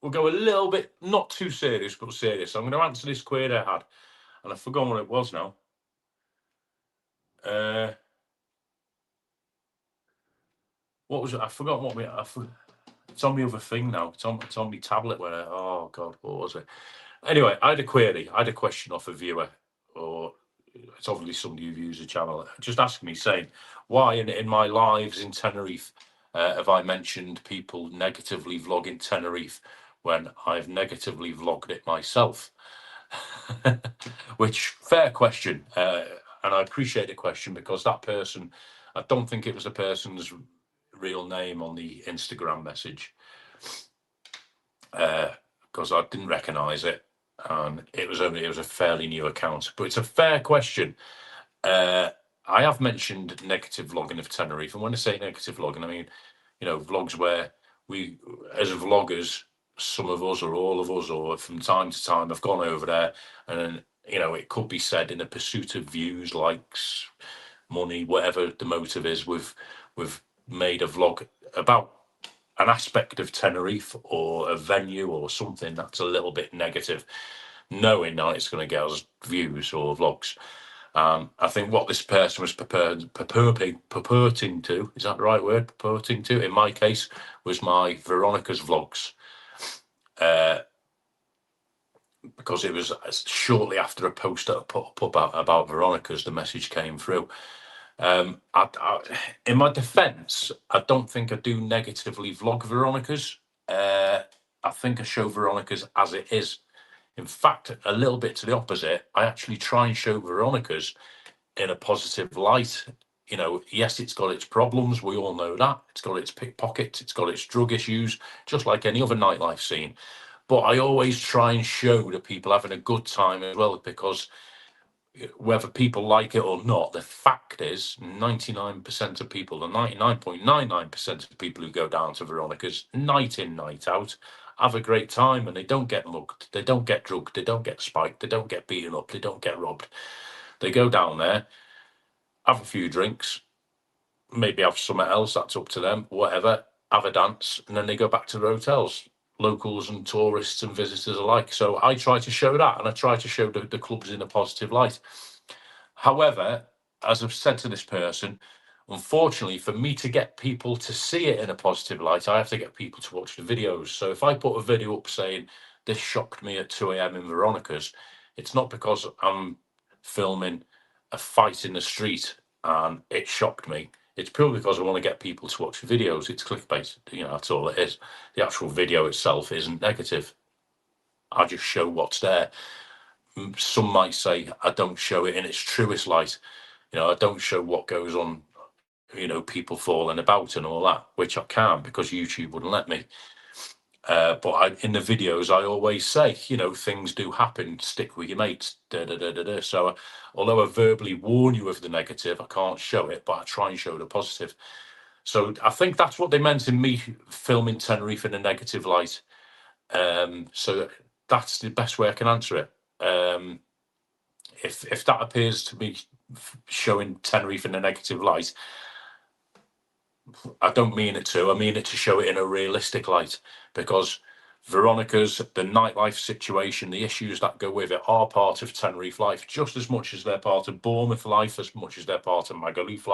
We'll go a little bit, not too serious, but serious. I'm going to answer this query I had, and I've forgotten what it was now. What was it? I forgot what it's on my other thing now. It's on my tablet where oh God, what was it? Anyway, I had a query. I had a question off a viewer, or it's obviously somebody who views the channel, just asking me, saying, why in my lives in Tenerife have I mentioned people negatively vlogging Tenerife when I've negatively vlogged it myself? Which, fair question, and I appreciate the question, because that person, I don't think it was the person's real name on the Instagram message, because I didn't recognise it, and it was a fairly new account. But it's a fair question. I have mentioned negative vlogging of Tenerife, and when I say negative vlogging, I mean, vlogs where we, as vloggers, some of us or all of us, or from time to time, have gone over there, and it could be said in a pursuit of views, likes, money, whatever the motive is, we've made a vlog about an aspect of Tenerife or a venue or something that's a little bit negative, knowing that it's going to get us views or vlogs. I think what this person was purporting to, is that the right word? Purporting to, in my case, was my Veronica's vlogs. Because it was shortly after a post that I put up about Veronica's, the message came through. In my defence, I don't think I do negatively vlog Veronica's. I think I show Veronica's as it is. In fact, a little bit to the opposite, I actually try and show Veronica's in a positive light. You know, yes, it's got its problems. We all know that. It's got its pickpockets. It's got its drug issues, just like any other nightlife scene. But I always try and show that people having a good time as well, because whether people like it or not, the fact is 99% of people, the 99.99% of people who go down to Veronica's night in, night out, have a great time, and they don't get mugged, they don't get drugged, they don't get spiked, they don't get beaten up, they don't get robbed. They go down there, have a few drinks, maybe have something else, that's up to them, whatever, have a dance, and then they go back to their hotels, locals and tourists and visitors alike. So I try to show that, and I try to show the clubs in a positive light. However, as I've said to this person, unfortunately, for me to get people to see it in a positive light, I have to get people to watch the videos. So if I put a video up saying, this shocked me at 2 a.m. in Veronica's, it's not because I'm filming a fight in the street and it shocked me. It's purely because I want to get people to watch the videos. It's clickbait, you know, that's all it is. The actual video itself isn't negative. I just show what's there. Some might say I don't show it in its truest light. You know, I don't show what goes on, you know, people falling about and all that, which I can because YouTube wouldn't let me. But in the videos, I always say, you know, things do happen. Stick with your mates. So, although I verbally warn you of the negative, I can't show it, but I try and show the positive. So I think that's what they meant in me filming Tenerife in a negative light. So that's the best way I can answer it. If that appears to be showing Tenerife in a negative light, I don't mean it to. I mean it to show it in a realistic light, because Veronica's, the nightlife situation, the issues that go with it are part of Tenerife life, just as much as they're part of Bournemouth life, as much as they're part of Magaluf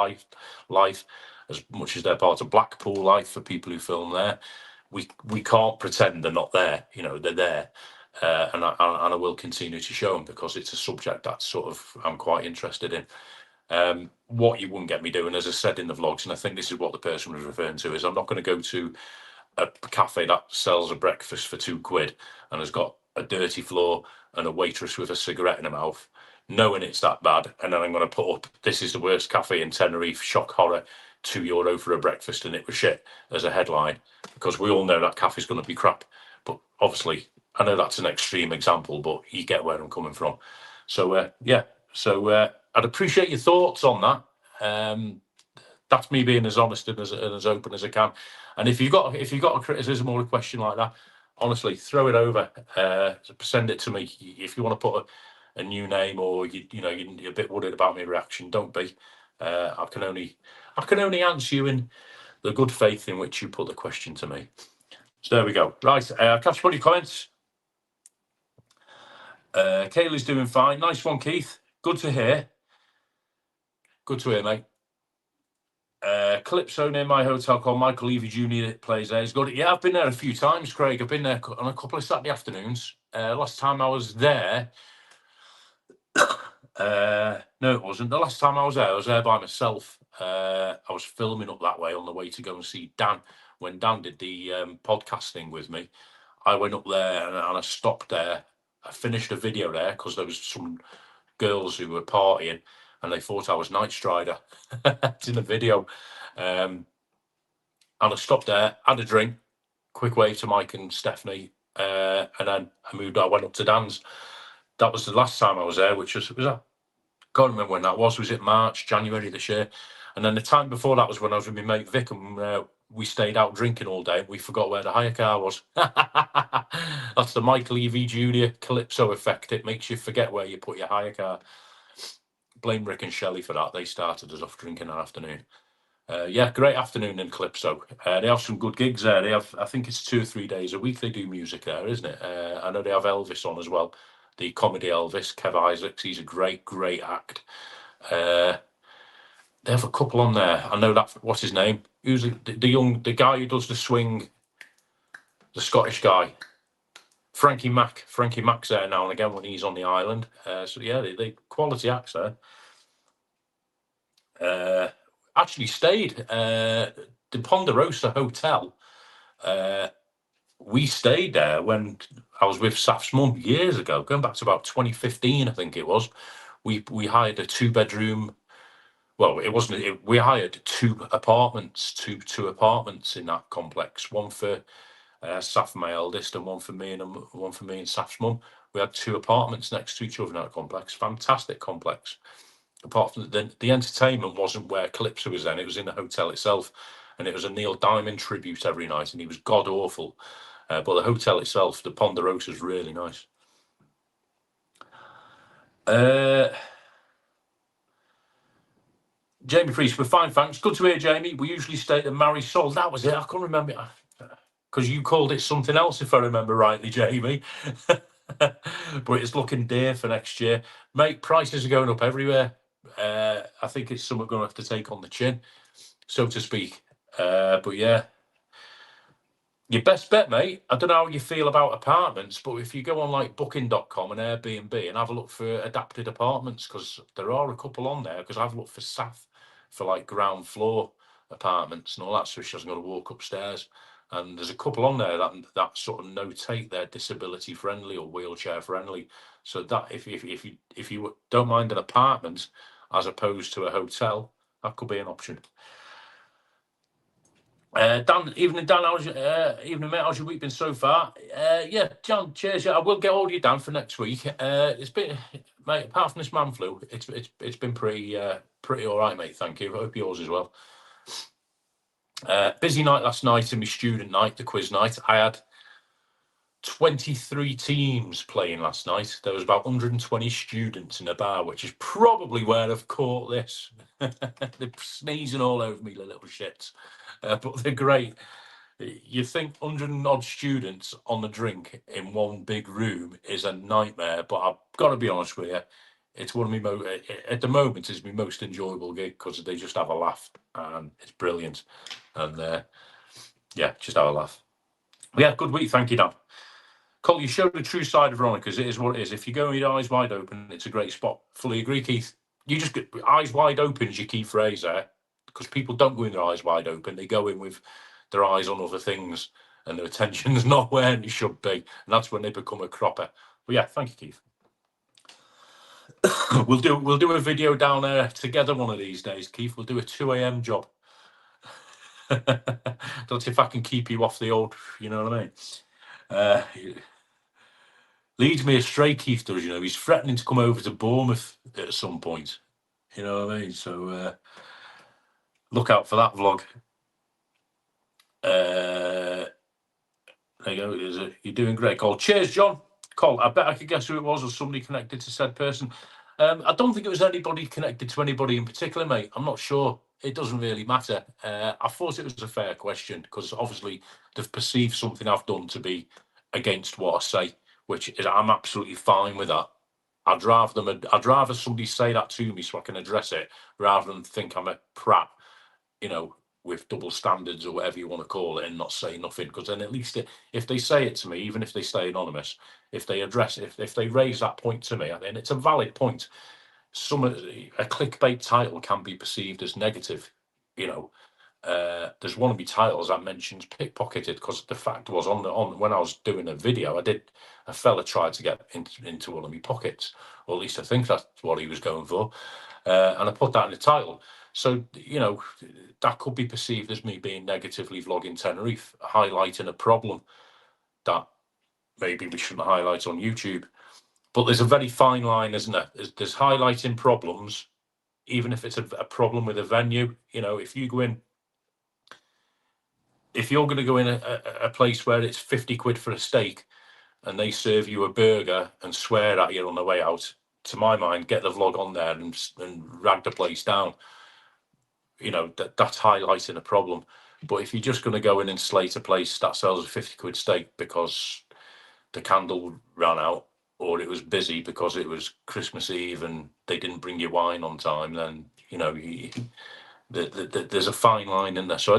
life, as much as they're part of Blackpool life for people who film there. We can't pretend they're not there. You know, they're there. And I will continue to show them, because it's a subject that sort of I'm quite interested in. What you wouldn't get me doing, as I said in the vlogs, and I think this is what the person was referring to, is I'm not going to go to a cafe that sells a breakfast for £2 and has got a dirty floor and a waitress with a cigarette in her mouth, knowing it's that bad, and then I'm going to put up, this is the worst cafe in Tenerife, shock horror, €2 for a breakfast and it was shit, as a headline, because we all know that cafe's going to be crap. But obviously, I know that's an extreme example, but you get where I'm coming from. So yeah, so I'd appreciate your thoughts on that. That's me being as honest and as open as I can. And if you've got a criticism or a question like that, honestly, throw it over. Send it to me. If you want to put a new name, or you're a bit worried about my reaction, don't be. I can only answer you in the good faith in which you put the question to me. So there we go. Right, catch up on your comments. Kaylee's doing fine. Nice one, Keith. Good to hear. Good to hear, mate. Calypso near my hotel called Michael Levy Jr. that plays there. He's got it. Yeah, I've been there a few times, Craig. I've been there on a couple of Saturday afternoons. Last time I was there, no, it wasn't. The last time I was there by myself. I was filming up that way on the way to go and see Dan. When Dan did the podcasting with me, I went up there and I stopped there. I finished a video there because there was some girls who were partying and they thought I was Night Strider. It's in the video. And I stopped there, had a drink, quick wave to Mike and Stephanie, and then I went up to Dan's. That was the last time I was there, which was that? Can't remember when that was. Was it March, January this year? And then the time before that was when I was with my mate Vic, and we stayed out drinking all day. We forgot where the hire car was. That's the Michael Levy Jr. Calypso effect. It makes you forget where you put your hire car. Blame Rick and Shelley for that. They started us off drinking that afternoon. Yeah, great afternoon in Calypso. They have some good gigs there. They have, I think it's 2 or 3 days a week they do music there, isn't it? I know they have Elvis on as well. The comedy Elvis, Kev Isaacs. He's a great act. They have a couple on there. I know that. What's his name? Who's the guy who does the swing? The Scottish guy, Frankie Mac. Frankie Mac's there now and again when he's on the island. So yeah, they quality acts there. Actually stayed the Ponderosa Hotel. We stayed there when I was with Saf's mum years ago, going back to about 2015, I think it was. We hired a 2-bedroom. Well, it wasn't. We hired two apartments in that complex. One for Saf, my eldest, and one for me and Saf's mum. We had 2 apartments next to each other in that complex. Fantastic complex. Apart from the entertainment wasn't where Calypso was then; it was in the hotel itself, and it was a Neil Diamond tribute every night, and he was god awful. But the hotel itself, the Ponderosa, is really nice. Jamie Priest, we're fine, thanks. Good to hear, Jamie. We usually stay at the Marisol. That was it. I can't remember because you called it something else, if I remember rightly, Jamie. But it's looking dear for next year, mate. Prices are going up everywhere. I think it's something we're going to have to take on the chin, so to speak. But yeah, your best bet, mate. I don't know how you feel about apartments, but if you go on like booking.com and Airbnb and have a look for adapted apartments, because there are a couple on there, because I've looked for Saf for like ground floor apartments and all that, so she hasn't got to walk upstairs. And there's a couple on there that sort of notate they're disability friendly or wheelchair friendly. So that if you don't mind an apartment as opposed to a hotel, that could be an option. Dan, evening, Dan. Evening, mate. How's your week been so far? Yeah, John. Cheers. Yeah, I will get hold of you, Dan, for next week. It's been, mate. Apart from this man flu, it's been pretty all right, mate. Thank you. I hope yours as well. Busy night last night in my student night, the quiz night. I had 23 teams playing last night. There was about 120 students in a bar, which is probably where I've caught this. They're sneezing all over me, the little shits. But they're great. You think 100 and odd students on the drink in one big room is a nightmare, but I've got to be honest with you, it's one of my at the moment is my most enjoyable gig because they just have a laugh and it's brilliant. And yeah, just have a laugh. Yeah, good week, thank you, Dan. Cole, you showed the true side of Veronica's. It is what it is. If you go with your eyes wide open, it's a great spot. Fully agree, Keith. You just get eyes wide open is your key phrase there, because people don't go in their eyes wide open. They go in with their eyes on other things, and their attention's not where it should be, and that's when they become a cropper. But yeah, thank you, Keith. we'll do a video down there together one of these days, Keith. We'll do a 2 a.m. job. Don't see if I can keep you off the old, you know what I mean. Leads me astray, Keith does, you know. He's threatening to come over to Bournemouth at some point. You know what I mean? So look out for that vlog. There you go. You're doing great, Cole. Cheers, John. Cole, I bet I could guess who it was, or somebody connected to said person. I don't think it was anybody connected to anybody in particular, mate. I'm not sure. It doesn't really matter. I thought it was a fair question because obviously they've perceived something I've done to be against what I say, which is I'm absolutely fine with that. I'd rather somebody say that to me so I can address it rather than think I'm a prat, you know, with double standards or whatever you want to call it, and not say nothing. Because then at least if they say it to me, even if they stay anonymous, if they address it, if they raise that point to me, and it's a valid point. A clickbait title can be perceived as negative, you know. There's one of my titles I mentioned pickpocketed because the fact was on when I was doing a video, a fella tried to get into one of my pockets, or at least I think that's what he was going for, and I put that in the title. So, you know, that could be perceived as me being negatively vlogging Tenerife, highlighting a problem that maybe we shouldn't highlight on YouTube. But there's a very fine line, isn't there? There's highlighting problems, even if it's a problem with a venue. You know, if you go in, if you're going to go in a place where it's 50 quid for a steak and they serve you a burger and swear at you on the way out, to my mind, get the vlog on there and rag the place down. You know, that's highlighting a problem. But if you're just going to go in and slate a place that sells a 50 quid steak because the candle ran out, or it was busy because it was Christmas Eve and they didn't bring you wine on time, then, you know, there's a fine line in there. So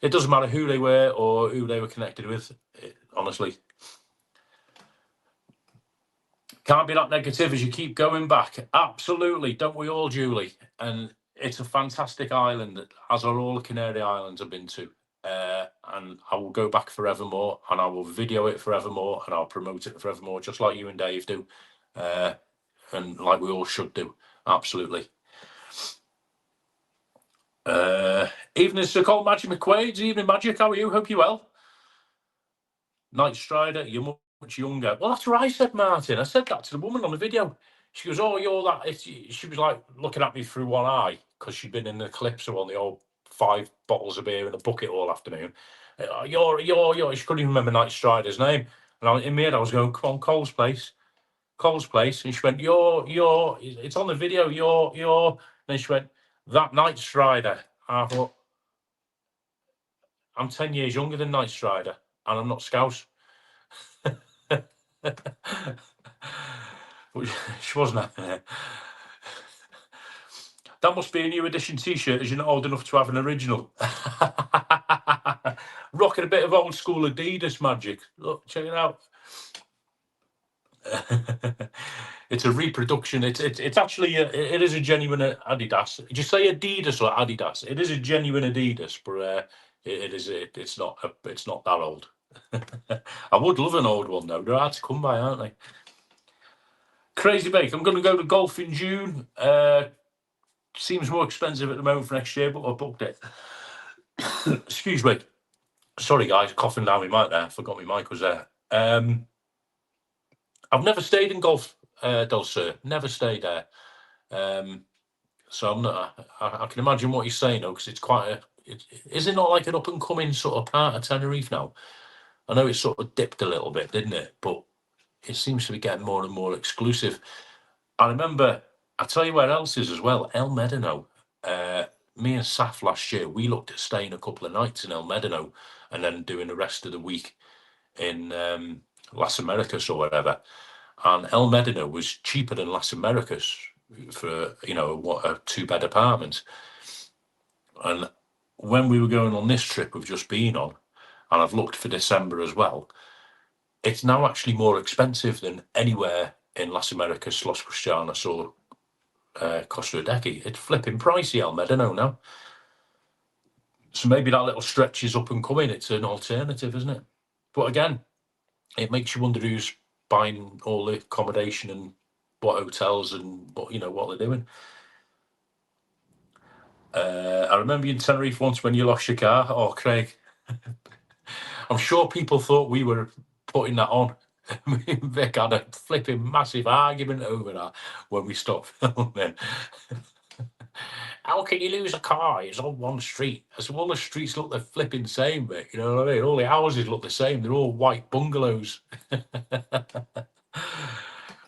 it doesn't matter who they were or who they were connected with, honestly. Can't be that negative as you keep going back. Absolutely. Don't we all, Julie? And it's a fantastic island, as are all the Canary Islands I've been to. and I will go back forevermore, and I will video it forevermore, and I'll promote it forevermore, just like you and Dave do, and like we all should do. Absolutely. Evening, Sir Cole, Magic McQuaid. Evening, Magic. How are you? Hope you're well. Night Strider, you're much younger. Well, that's what I said, Martin. I said that to the woman on the video. She goes, "Oh, you're that." She was like looking at me through one eye because she'd been in the Calypso on the old 5 bottles of beer in a bucket all afternoon. You're. She couldn't even remember Night Strider's name. And in my head, I was going, "Come on, Cole's Place." And she went, "You're. It's on the video. You're." And then she went, "That Night Strider." I thought, I'm 10 years younger than Night Strider, and I'm not Scouse. She wasn't having it. That must be a new edition t-shirt, as you're not old enough to have an original. Rocking a bit of old school Adidas Magic. Look, check it out. It's a reproduction. It's actually it is a genuine Adidas. Did you say Adidas or Adidas? It is a genuine Adidas, but it's not that old. I would love an old one though. They're hard to come by, aren't they? Crazy Bake. I'm going to go to golf in June. Seems more expensive at the moment for next year, but I booked it. Excuse me. Sorry, guys, coughing down my mic there. I forgot my mic was there. I've never stayed in golf, Dulce. Never stayed there. So I'm not. I can imagine what you're saying though, because it's quite is it not like an up and coming sort of part of Tenerife now? I know it sort of dipped a little bit, didn't it? But it seems to be getting more and more exclusive. I remember. I'll tell you where else is as well. El Medano. Me and Saf last year, we looked at staying a couple of nights in El Medano and then doing the rest of the week in Las Americas or whatever. And El Medano was cheaper than Las Americas for, a 2-bed apartment. And when we were going on this trip we've just been on, and I've looked for December as well, it's now actually more expensive than anywhere in Las Americas, Los Cristianos, or Costa Rica. It's flipping pricey, El Medano now. So maybe that little stretch is up and coming. It's an alternative, isn't it? But again, it makes you wonder who's buying all the accommodation and what hotels and what they're doing. I remember you in Tenerife once when you lost your car. Oh, Craig. I'm sure people thought we were putting that on. Vic had a flipping massive argument over that when we stopped filming. How can you lose a car? It's on one street. I said, all the streets look the flipping same, Vic. You know what I mean? All the houses look the same. They're all white bungalows.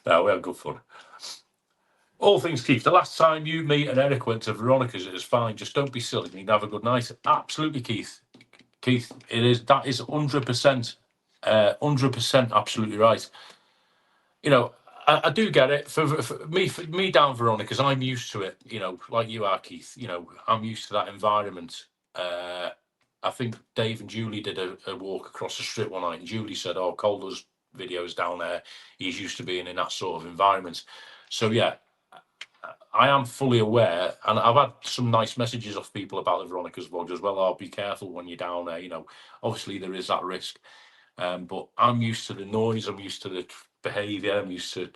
No, we had good fun. All things, Keith. The last time you, me, and Eric went to Veronica's, it was fine. Just don't be silly. You need to have a good night. Absolutely, Keith. Keith, that is 100%, 100% absolutely right. I do get it. For me down Veronica's, I'm used to it. Like you are, Keith. I'm used to that environment. I think Dave and Julie did a walk across the strip one night, and Julie said, "Oh, Cole does videos down there. He's used to being in that sort of environment." So yeah, I am fully aware, and I've had some nice messages off people about the Veronica's vlog as well. Oh, be careful when you're down there. Obviously there is that risk, but I'm used to the noise. I'm used to the behaviour. I'm used to,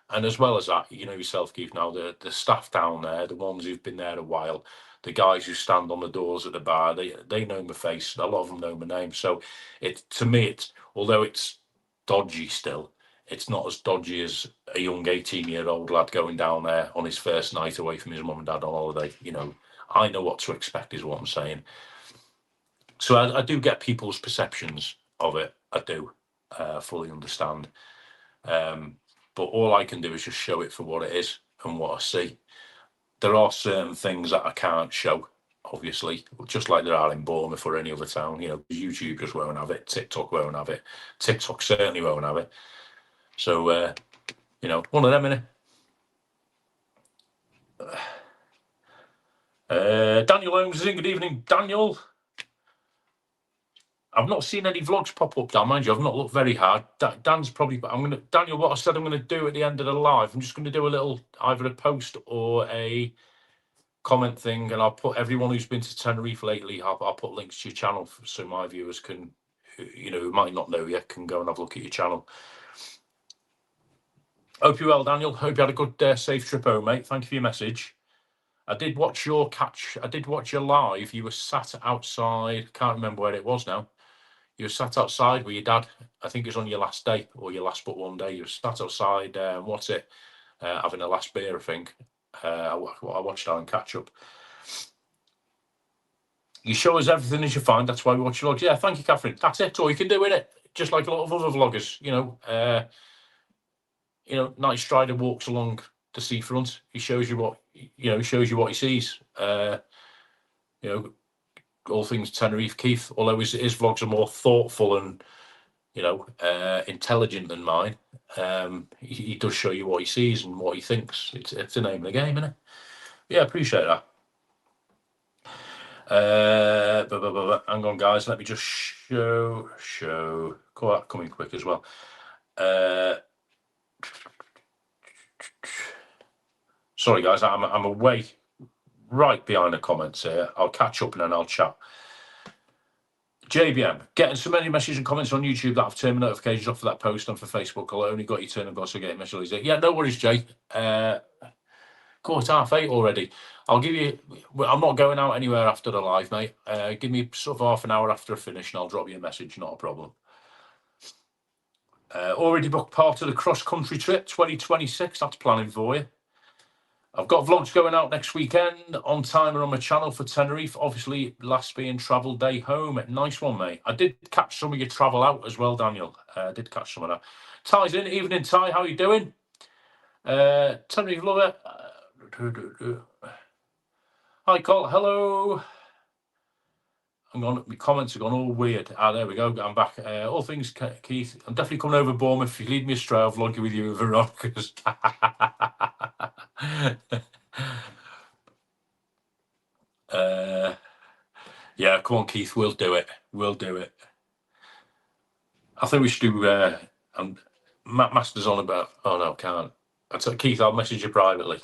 and as well as that, yourself, Keith. Now the staff down there, the ones who've been there a while, the guys who stand on the doors at the bar, they know my face. A lot of them know my name. So to me, although it's dodgy still, it's not as dodgy as a young 18-year-old lad going down there on his first night away from his mum and dad on holiday. I know what to expect is what I'm saying. So I do get people's perceptions of it. I do fully understand. But all I can do is just show it for what it is and what I see. There are certain things that I can't show, obviously, just like there are in Bournemouth or any other town. YouTube just won't have it. TikTok won't have it. TikTok certainly won't have it. So, one of them, innit? Daniel Holmes is in. Good evening, Daniel. I've not seen any vlogs pop up, Dan, mind you. I've not looked very hard. Dan's probably... Daniel, what I said I'm going to do at the end of the live, I'm just going to do a little, either a post or a comment thing, and I'll put everyone who's been to Tenerife lately. I'll put links to your channel so my viewers can, who might not know yet, can go and have a look at your channel. Hope you're well, Daniel. Hope you had a good, safe trip home, mate. Thank you for your message. I did watch your catch. I did watch your live. You were sat outside. Can't remember where it was now. You were sat outside with your dad. I think it was on your last day or your last but one day. You were sat outside. Having a last beer, I think. I watched that and catch up. You show us everything as you find. That's why we watch your vlogs. Yeah, thank you, Catherine. That's it. All you can do, innit? Just like a lot of other vloggers, Night Strider walks along the seafront. He shows you what he sees. All things Tenerife. Keith, although his vlogs are more thoughtful and intelligent than mine, he does show you what he sees and what he thinks. It's the name of the game, isn't it? Yeah, appreciate that. Hang on, guys. Let me just show. Coming quick as well. Sorry, guys. I'm away right behind the comments here. I'll catch up and then I'll chat. JBM, getting so many messages and comments on YouTube that I've turned my notifications off for that post and for Facebook. I only got you turned on, so getting messages. Yeah, no worries, Jay. 7:15 already. I'll give you. I'm not going out anywhere after the live, mate. Give me sort of half an hour after I finish, and I'll drop you a message. Not a problem. Already booked part of the cross-country trip 2026. That's planning for you. I've got vlogs going out next weekend on timer on my channel for Tenerife. Obviously, last being travel day home. Nice one, mate. I did catch some of your travel out as well, Daniel. I did catch some of that. Ty's in. Evening, Ty. How you doing? Tenerife, love it. Hi, Cole. Hello. Hang on, my comments have gone all weird. There we go. I'm back. All things, Keith. I'm definitely coming over Bournemouth. If you lead me astray, I'll vlog you with you, Veronica's. Yeah, come on, Keith. We'll do it. We'll do it. I think we should do. Matt Masters on about. Oh no, can't. Keith, I'll message you privately.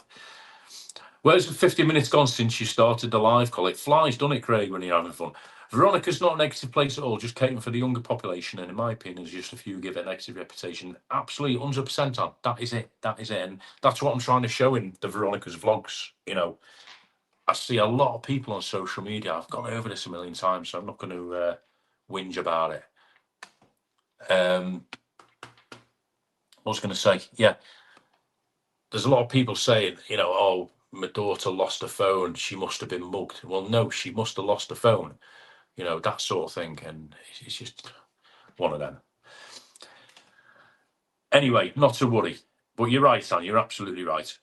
Where's the 50 minutes gone since you started the live call? It flies, doesn't it, Craig, when you're having fun? Veronica's not a negative place at all, just catering for the younger population, and in my opinion, there's just a few give it a negative reputation. Absolutely, 100% on. That is it. That is it. And that's what I'm trying to show in the Veronica's vlogs. I see a lot of people on social media. I've gone over this a million times, so I'm not going to whinge about it. I was going to say, yeah, there's a lot of people saying, oh, my daughter lost her phone. She must have been mugged. Well, no, she must have lost her phone. That sort of thing. And it's just one of them. Anyway, not to worry. But you're right, Sam. You're absolutely right.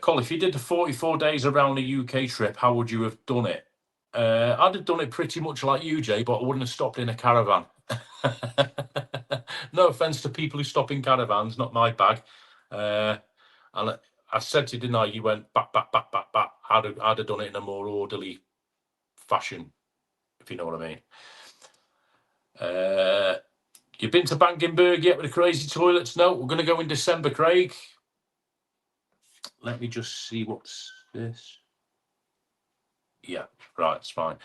Col, if you did the 44 days around the UK trip, how would you have done it? I'd have done it pretty much like you, Jay, but I wouldn't have stopped in a caravan. No offence to people who stop in caravans, not my bag. And I said to you, didn't I? You went back. I'd have done it in a more orderly fashion, if you know what I mean. You've been to Bangenberg yet with the crazy toilets? No, we're going to go in December, Craig. Let me just see what's this. Yeah, right, it's fine.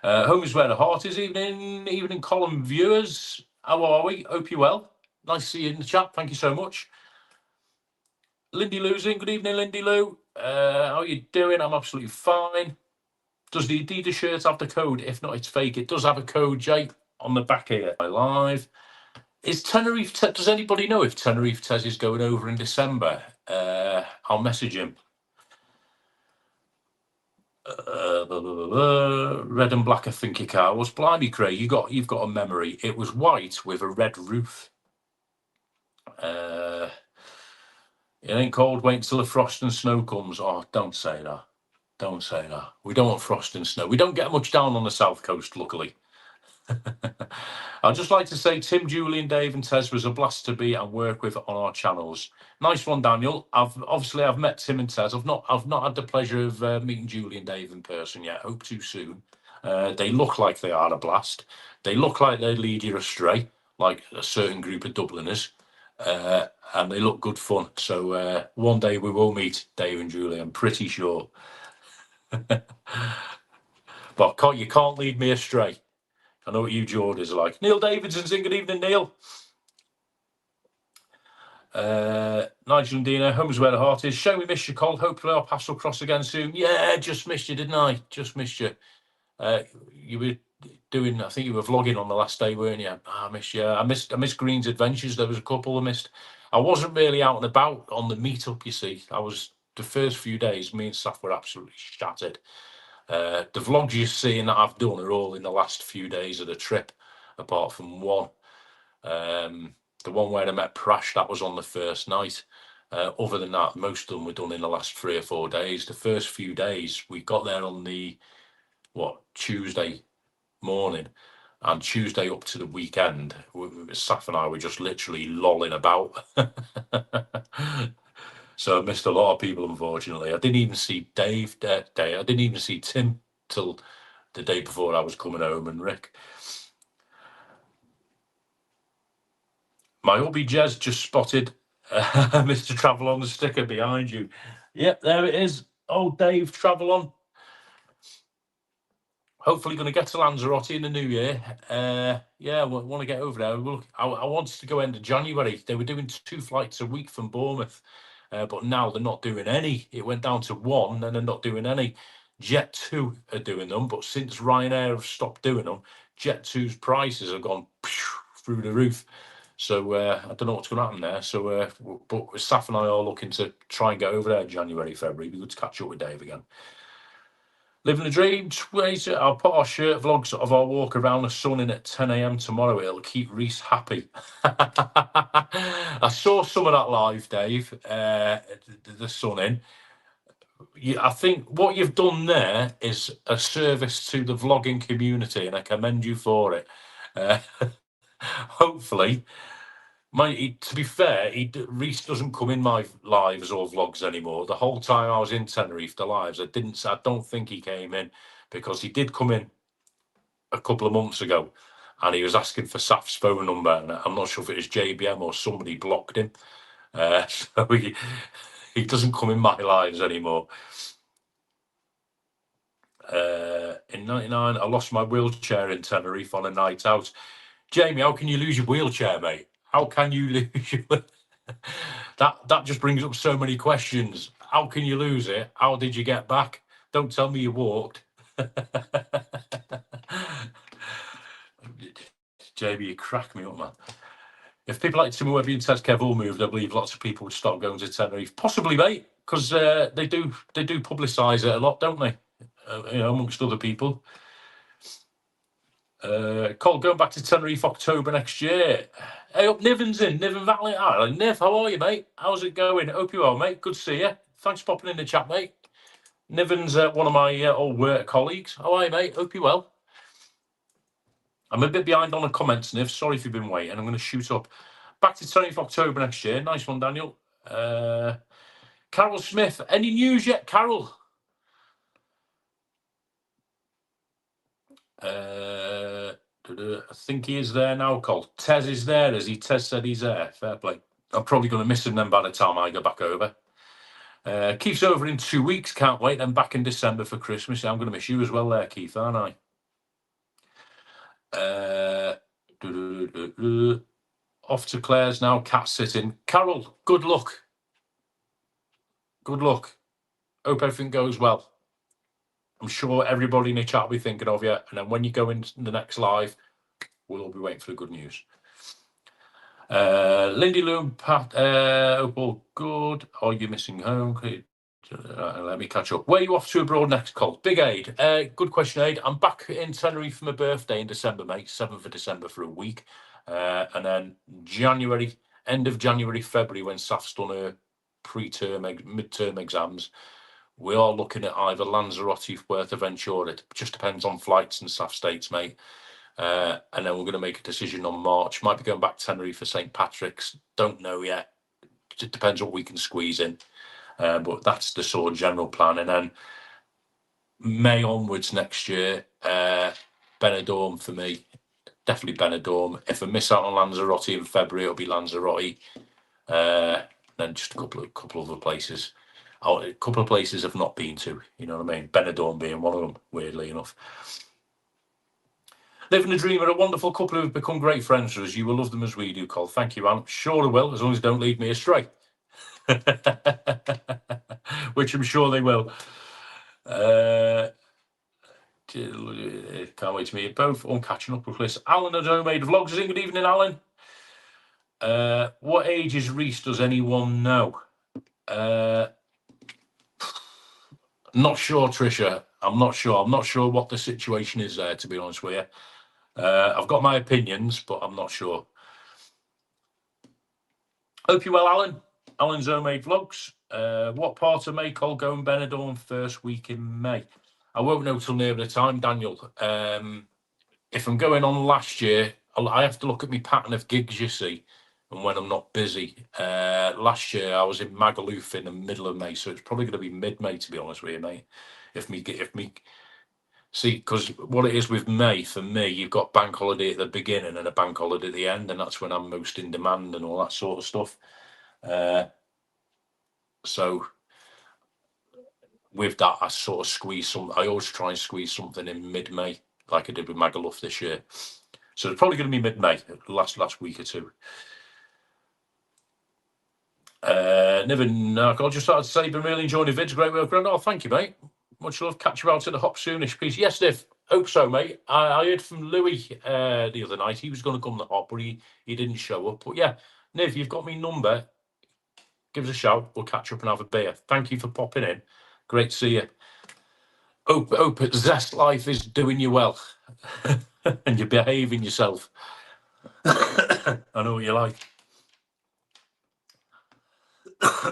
Home is where the heart is. Evening column viewers. How are we? Hope you're well. Nice to see you in the chat. Thank you so much. Lindy Lou's in. Good evening, Lindy Lou. How are you doing? I'm absolutely fine. Does the Adidas shirt have the code? If not, it's fake. It does have a code, Jay, on the back here. Live. Is Tenerife? Does anybody know if Tenerife Tez is going over in December? I'll message him. Red and black, I think your car was. Blimey, Craig, you've got a memory. It was white with a red roof. It ain't cold. Wait until the frost and snow comes. Oh, don't say that. Don't say that. We don't want frost and snow. We don't get much down on the south coast, luckily. I'd just like to say Tim, Julian, Dave and Tez was a blast to be and work with on our channels. Nice one, Daniel. I've met Tim and Tez. I've not had the pleasure of meeting Julian, Dave in person yet. Hope to soon. They look like they are a blast. They look like they lead you astray, like a certain group of Dubliners. And they look good fun. So one day we will meet Dave and Julian, I'm pretty sure. But you can't lead me astray. I know what you Geordies are like. Neil Davidson's in. Good evening, Neil. Nigel and Dino, home's where the heart is. Show me missed your call. Hopefully I'll pass across again soon. Yeah, just missed you, didn't I? Just missed you. You were doing, I think you were vlogging on the last day, weren't you? I miss you. I missed Green's Adventures. There was a couple I missed. I wasn't really out and about on the meetup, you see. I was, the first few days, me and Saf were absolutely shattered. The vlogs you're seeing that I've done are all in the last few days of the trip, apart from one. The one where I met Prash, that was on the first night. Other than that, most of them were done in the last 3 or 4 days. The first few days, we got there on the, Tuesday morning, and Tuesday up to the weekend, Saf and I were just literally lolling about. So I missed a lot of people, unfortunately. I didn't even see Dave that day. I didn't even see Tim till the day before I was coming home, and Rick. My hubby Jez just spotted Mr. Travel on the sticker behind you. Yep, there it is. Oh, Dave Travel on. Hopefully going to get to Lanzarote in the new year. Yeah, we want to get over there. Look, I wanted to go end of January. They were doing 2 flights a week from Bournemouth, but now they're not doing any. It went down to 1, and they're not doing any. Jet2 are doing them, but since Ryanair have stopped doing them, Jet2's prices have gone through the roof. So I don't know what's going to happen there. So, but Saf and I are looking to try and get over there January, February. Be good to catch up with Dave again. Living the dream. I'll put our shirt vlogs of our walk around the sun in at 10 a.m. tomorrow. It'll keep Reese happy. I saw some of that live, Dave. The sun in. I think what you've done there is a service to the vlogging community, and I commend you for it. Hopefully. To be fair, Reese doesn't come in my lives or vlogs anymore. The whole time I was in Tenerife, the lives, I don't think he came in, because he did come in a couple of months ago, and he was asking for Saf's phone number, and I'm not sure if it was JBM or somebody blocked him. So he doesn't come in my lives anymore. In '99, I lost my wheelchair in Tenerife on a night out. Jamie, how can you lose your wheelchair, mate? How can you lose your that just brings up so many questions. How can you lose it? How did you get back? Don't tell me you walked. Jamie, you crack me up, man. If people like Tim Webby and Ted Kev all moved, I believe lots of people would stop going to Tenerife. Possibly, mate, because they do publicise it a lot, don't they? Amongst other people. Cole, going back to Tenerife October next year. Hey, up Niven's in, Niven Valley. Niv, how are you, mate? How's it going? Hope you well, mate. Good to see you. Thanks for popping in the chat, mate. Niven's one of my old work colleagues. How are you, mate? Hope you well. I'm a bit behind on the comments, Niv. Sorry if you've been waiting. I'm going to shoot up. Back to Tenerife October next year. Nice one, Daniel. Carol Smith. Any news yet, Carol? I think he is there now, Cole. Tez is there, as Tez said he's there. Fair play. I'm probably going to miss him then by the time I go back over. Keith's over in 2 weeks. Can't wait. Then back in December for Christmas. I'm going to miss you as well there, Keith, aren't I? Off to Claire's now. Cat sitting. Carol, good luck. Good luck. Hope everything goes well. I'm sure everybody in the chat will be thinking of you. And then when you go into the next live, we'll all be waiting for the good news. Lindy Loom, Pat, all good. Are you missing home? Let me catch up. Where are you off to abroad next, Colt? Big Aid. Good question, Aid. I'm back in Tenerife for my birthday in December, mate. 7th of December for a week. And then January, end of January, February, when Saf's done her midterm exams, we are looking at either Lanzarote, Fuerteventura. It just depends on flights and Saf states, mate. And then we're going to make a decision on March. Might be going back to Tenerife for St. Patrick's. Don't know yet. It depends what we can squeeze in. But that's the sort of general plan. And then May onwards next year, Benidorm for me. Definitely Benidorm. If I miss out on Lanzarote in February, it'll be Lanzarote. Then just a couple of other places. Oh, a couple of places I've not been to, you know what I mean? Benidorm being one of them, weirdly enough. Living a dream are a wonderful couple who have become great friends for us. You will love them as we do, Cole. Thank you, I'm sure I will, as long as they don't lead me astray. Which I'm sure they will. Can't wait to meet you both. I'm catching up with this. Alan at Homemade Vlogs. Good evening, Alan. What age is Reese? Does anyone know? Not sure, Trisha. I'm not sure. I'm not sure what the situation is there, to be honest with you. I've got my opinions, but I'm not sure. Hope you're well, Alan. Alan's Homemade Vlogs. What part of May, Cole, going Benidorm first week in May? I won't know till near the time, Daniel. If I'm going on last year, I have to look at my pattern of gigs, you see, and when I'm not busy. Last year I was in Magaluf in the middle of May, so it's probably going to be mid-May, to be honest with you, mate. See, because what it is with May, for me, you've got bank holiday at the beginning and a bank holiday at the end, and that's when I'm most in demand and all that sort of stuff. So with that, I sort of squeeze some. I always try and squeeze something in mid-May, like I did with Magaluf this year. So it's probably going to be mid-May, last week or two. Niven, I just started to say, been really enjoying the vids. Great work around. Oh, thank you, mate. Much love. Catch you out at the Hop Soonish piece. Yes, Niv. Hope so, mate. I heard from Louis the other night. He was going to come to the Hop, but he didn't show up. But yeah, Niv, you've got my number. Give us a shout. We'll catch up and have a beer. Thank you for popping in. Great to see you. Hope Zest Life is doing you well. And you're behaving yourself. I know what you're like.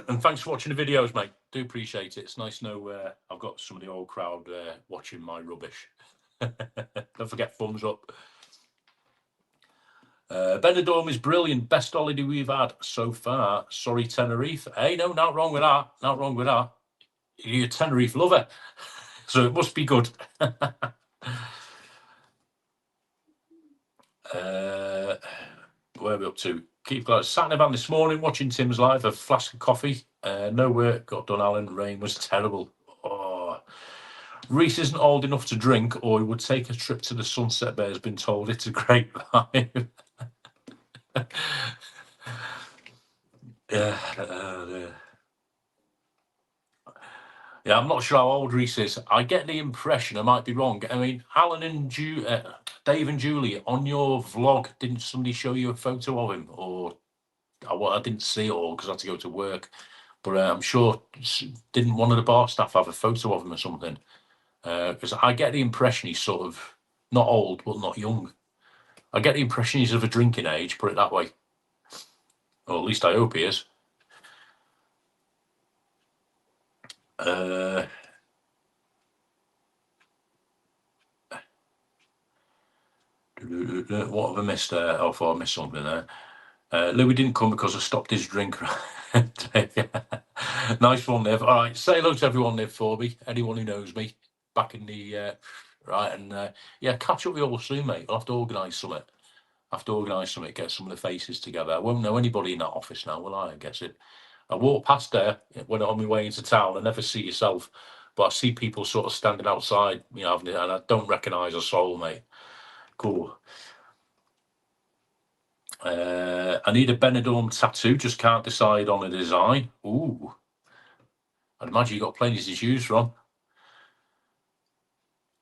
And thanks for watching the videos, mate. Do appreciate it. It's nice to know I've got some of the old crowd watching my rubbish. Don't forget, thumbs up. Benidorm is brilliant. Best holiday we've had so far. Sorry, Tenerife. Hey, no, not wrong with that. Not wrong with that. You're a Tenerife lover, so it must be good. Where are we up to? Keep going. Sat in a van this morning watching Tim's live. A flask of coffee. No work got done, Alan. Rain was terrible. Oh. Reese isn't old enough to drink, or he would take a trip to the Sunset Bay. Has been told it's a great vibe. Yeah, yeah, I'm not sure how old Reese is. I get the impression, I might be wrong. I mean, Alan and Dave and Julie, on your vlog, didn't somebody show you a photo of him? Or I didn't see it all because I had to go to work. But I'm sure, didn't one of the bar staff have a photo of him or something? Because I get the impression he's sort of not old, but not young. I get the impression he's of a drinking age, put it that way. Or at least I hope he is. What have I missed? I thought I missed something there. Louis didn't come because I stopped his drink. Nice one, Niv. All right, say hello to everyone, Niv, for me. Anyone who knows me, back in the right, and yeah, catch up with you all soon, mate. I'll have to organise something. Get some of the faces together. I won't know anybody in that office now, will I guess it. I walk past there when I'm on my way into town. I never see yourself, but I see people sort of standing outside, you know, and I don't recognise a soul, mate. Cool. I need a Benidorm tattoo, just can't decide on a design. Ooh. I'd imagine you've got plenty to choose from.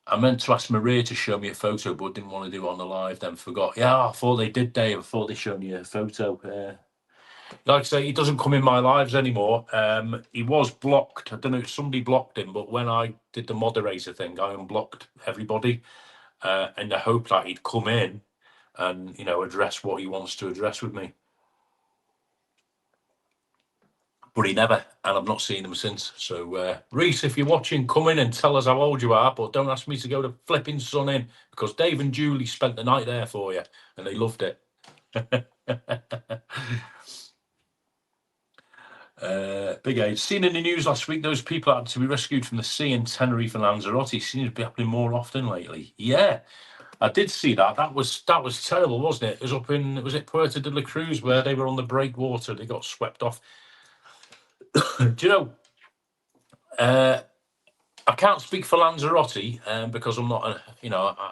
I meant to ask Maria to show me a photo, but didn't want to do it on the live, then forgot. Yeah, I thought they did, Dave. I thought they showed me a photo. Like I say, he doesn't come in my lives anymore. He was blocked. I don't know if somebody blocked him, but when I did the moderator thing, I unblocked everybody in the hope that he'd come in and, you know, address what he wants to address with me. But he never, and I've not seen him since. So, Reese, if you're watching, come in and tell us how old you are, but don't ask me to go to flipping Sun Inn, because Dave and Julie spent the night there for you, and they loved it. Big age. Seen in the news last week, those people had to be rescued from the sea in Tenerife and Lanzarote. Seems to be happening more often lately. Yeah, I did see that. That was terrible, wasn't it? It was up in, was it Puerto de la Cruz, where they were on the breakwater. They got swept off. Do you know, I can't speak for Lanzarote because I'm not,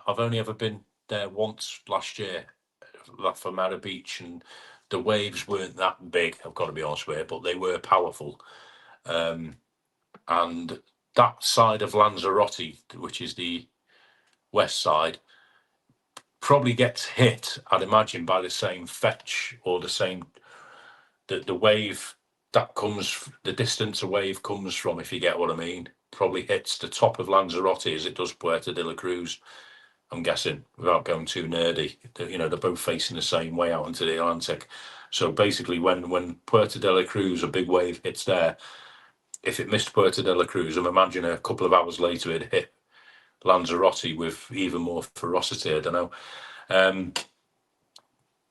I've only ever been there once last year for Mara Beach, and the waves weren't that big, I've got to be honest with you, but they were powerful. And that side of Lanzarote, which is the west side, probably gets hit, I'd imagine, by the same fetch or the same, the wave that comes, the distance a wave comes from, if you get what I mean, probably hits the top of Lanzarote as it does Puerto de la Cruz. I'm guessing, without going too nerdy, they're both facing the same way out into the Atlantic. So basically, when Puerto de la Cruz, a big wave hits there, if it missed Puerto de la Cruz, I'm imagining a couple of hours later it hit Lanzarote with even more ferocity. I don't know.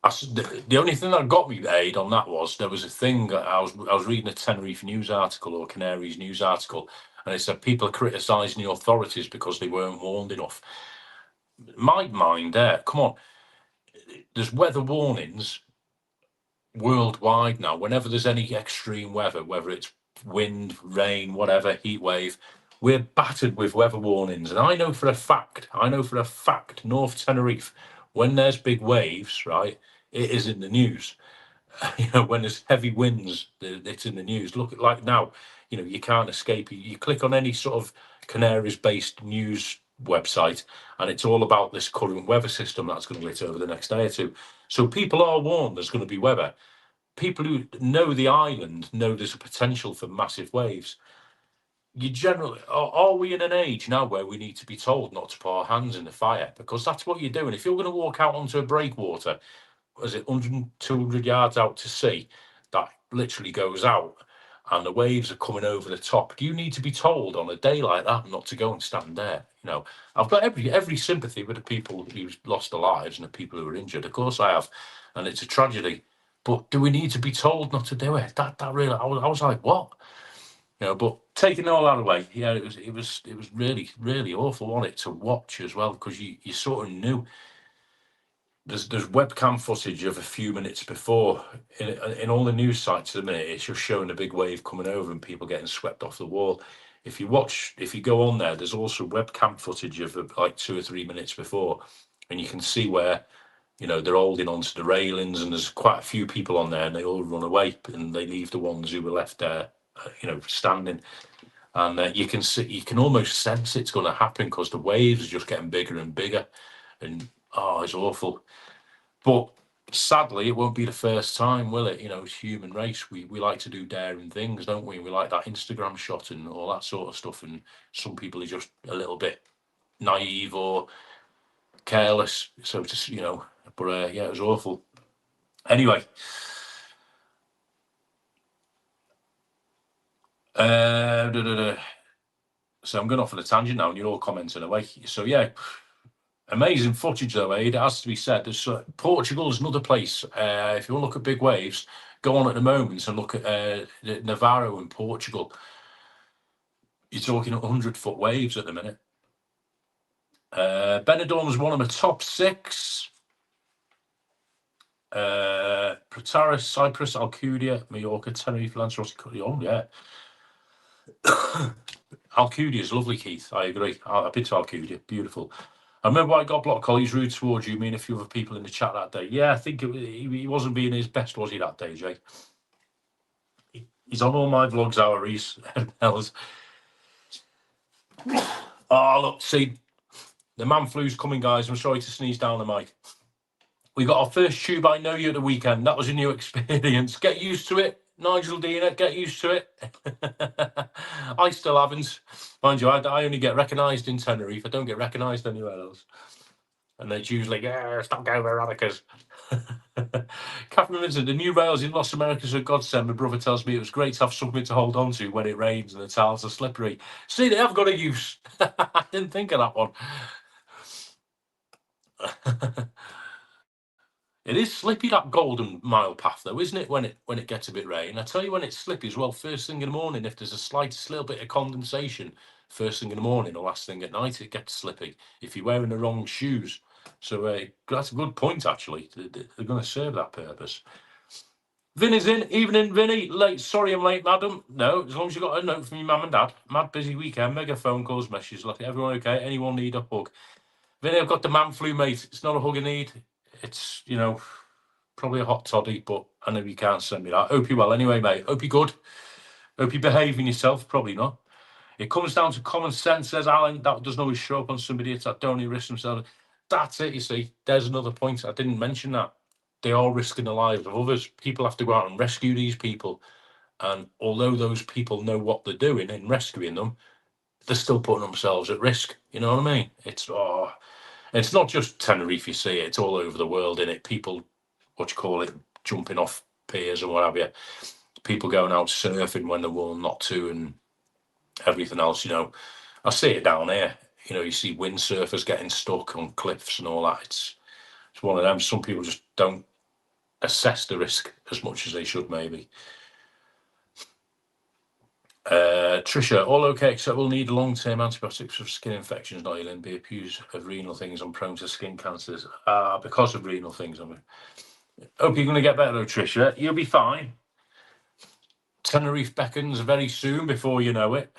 The only thing that got me aid on that was there was a thing, I was reading a Tenerife news article or Canaries news article, and it said people are criticising the authorities because they weren't warned enough. My mind there, come on, there's weather warnings worldwide now. Whenever there's any extreme weather, whether it's wind, rain, whatever, heat wave, we're battered with weather warnings. And I know for a fact, North Tenerife, when there's big waves, right, it is in the news. When there's heavy winds, it's in the news. Look at like now, you can't escape. You click on any sort of Canaries-based news website, and it's all about this current weather system that's going to hit over the next day or two. So people are warned there's going to be weather. People who know the island know there's a potential for massive waves. You generally are we in an age now where we need to be told not to put our hands in the fire? Because that's what you're doing. If you're going to walk out onto a breakwater, was it 100, 200 yards out to sea, that literally goes out and the waves are coming over the top. Do you need to be told on a day like that not to go and stand there? I've got every sympathy with the people who've lost their lives and the people who are injured. Of course I have, and it's a tragedy. But do we need to be told not to do it? That really, I was like, what? But taking all that away, yeah, it was really, really awful on it to watch as well, because you sort of knew. There's webcam footage of a few minutes before in all the news sites at the minute. It's just showing a big wave coming over and people getting swept off the wall. If you go on there, there's also webcam footage of like 2 or 3 minutes before, and you can see where they're holding onto the railings, and there's quite a few people on there, and they all run away, and they leave the ones who were left there, standing. And you can almost sense it's going to happen because the waves are just getting bigger and bigger, and it's awful. But sadly, it won't be the first time, will it? It's human race. We like to do daring things, don't we? We like that Instagram shot and all that sort of stuff. And some people are just a little bit naive or careless. So just, but yeah, it was awful. Anyway. So I'm going off on a tangent now and you're all commenting away. So yeah. Amazing footage, though, Aid. It has to be said. There's Portugal is another place. If you want to look at big waves, go on at the moment and look at Navarro in Portugal. You're talking 100-foot waves at the minute. Benidorm is one of my top 6. Protaris, Cyprus, Alcudia, Mallorca, Tenerife, Lanzarote. Oh, yeah. Alcudia is lovely, Keith. I agree. I've been to Alcudia. Beautiful. I remember I got blocked. He's rude towards you, me and a few other people in the chat that day. Yeah, I think he wasn't being his best, was he, that day, Jay? He's on all my vlogs, our Reese. Oh, look, see, the man flu's coming, guys. I'm sorry to sneeze down the mic. We got our first tube I Know You at the weekend. That was a new experience. Get used to it, Nigel Dina. Get used to it. I still haven't. Mind you, I only get recognised in Tenerife. I don't get recognised anywhere else. And it's usually, stop going Veronicas. Catherine Vincent, the new rails in Los Americas are godsend. My brother tells me it was great to have something to hold on to when it rains and the tiles are slippery. See, they have got a use. I didn't think of that one. It is slippy, that Golden Mile path, though, isn't it? When it gets a bit rain. I tell you, when it's slippy as well, first thing in the morning, if there's a slightest little bit of condensation, first thing in the morning or last thing at night, it gets slippy if you're wearing the wrong shoes. So that's a good point, actually. They're going to serve that purpose. Vinny's in. Evening, Vinny. Late. Sorry I'm late, madam. No, as long as you got a note from your mum and dad. Mad busy weekend. Mega phone calls, messages. Like, everyone okay? Anyone need a hug? Vinny, I've got the man flu, mate. It's not a hug I need. It's, probably a hot toddy, but I know you can't send me that. Hope you're well anyway, mate. Hope you're good. Hope you're behaving yourself. Probably not. It comes down to common sense, says Alan. That doesn't always show up on somebody that don't risk themselves. That's it, you see. There's another point. I didn't mention that. They are risking the lives of others. People have to go out and rescue these people. And although those people know what they're doing in rescuing them, they're still putting themselves at risk. You know what I mean? It's not just Tenerife, you see it. It's all over the world, innit? People, jumping off piers and what have you. People going out surfing when they're warned not to and everything else, I see it down here. You see windsurfers getting stuck on cliffs and all that. It's one of them. Some people just don't assess the risk as much as they should, maybe. Trisha, all okay, except we'll need long-term antibiotics for skin infections, not healing. Be accused of renal things. I'm prone to skin cancers because of renal things. Hope you're going to get better, though, Trisha. You'll be fine. Tenerife beckons very soon, before you know it.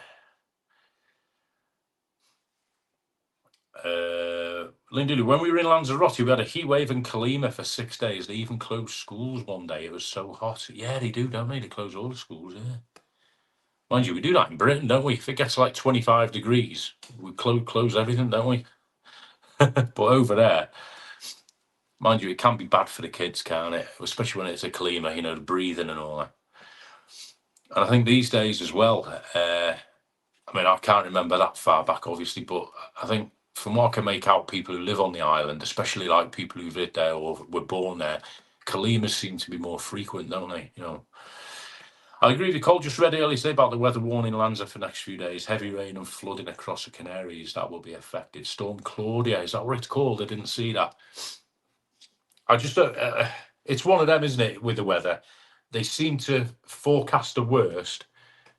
Lindy, when we were in Lanzarote, we had a heat wave in Colima for 6 days. They even closed schools one day. It was so hot. Yeah, they do, don't they? They close all the schools, yeah. Mind you, we do that in Britain, don't we? If it gets like 25 degrees, we close everything, don't we? But over there, mind you, it can be bad for the kids, can't it? Especially when it's a Colima, the breathing and all that. And I think these days as well, I can't remember that far back, obviously, but I think from what I can make out, people who live on the island, especially like people who've lived there or were born there, Colimas seem to be more frequent, don't they? I agree with Cole. Just read earlier today about the weather warning Lanza for next few days. Heavy rain and flooding across the Canaries. That will be affected. Storm Claudia, is that what it's called? I didn't see that. I just don't. It's one of them, isn't it, with the weather? They seem to forecast the worst,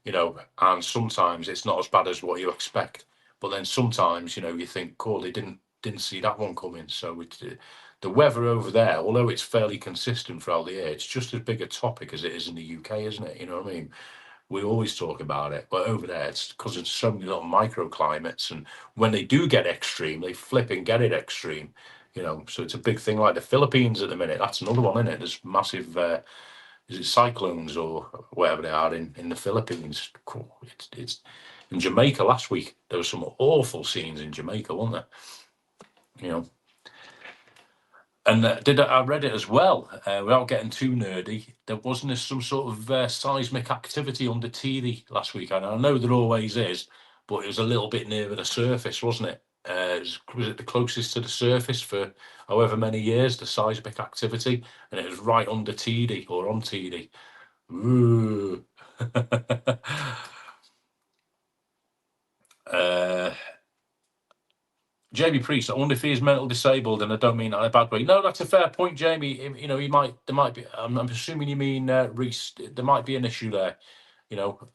and sometimes it's not as bad as what you expect. But then sometimes, you think, cool, they didn't see that one coming. So the weather over there, although it's fairly consistent throughout the year, it's just as big a topic as it is in the UK, isn't it? You know what I mean? We always talk about it, but over there, it's because it's so many little microclimates, and when they do get extreme, they flip and get it extreme. So it's a big thing. Like the Philippines at the minute, that's another one, isn't it? There's massive. Is it cyclones or whatever they are in the Philippines? Cool. It's in Jamaica last week. There were some awful scenes in Jamaica, weren't there? And I read it as well, without getting too nerdy. There wasn't some sort of seismic activity under Teedy last week. And I know there always is, but it was a little bit nearer the surface, wasn't it? Was it the closest to the surface for however many years, the seismic activity? And it was right under Teedy or on Teedy. Ooh. Jamie Priest, I wonder if he is mental disabled, and I don't mean that in a bad way. No, that's a fair point, Jamie. There might be. I'm assuming you mean Reese. There might be an issue there.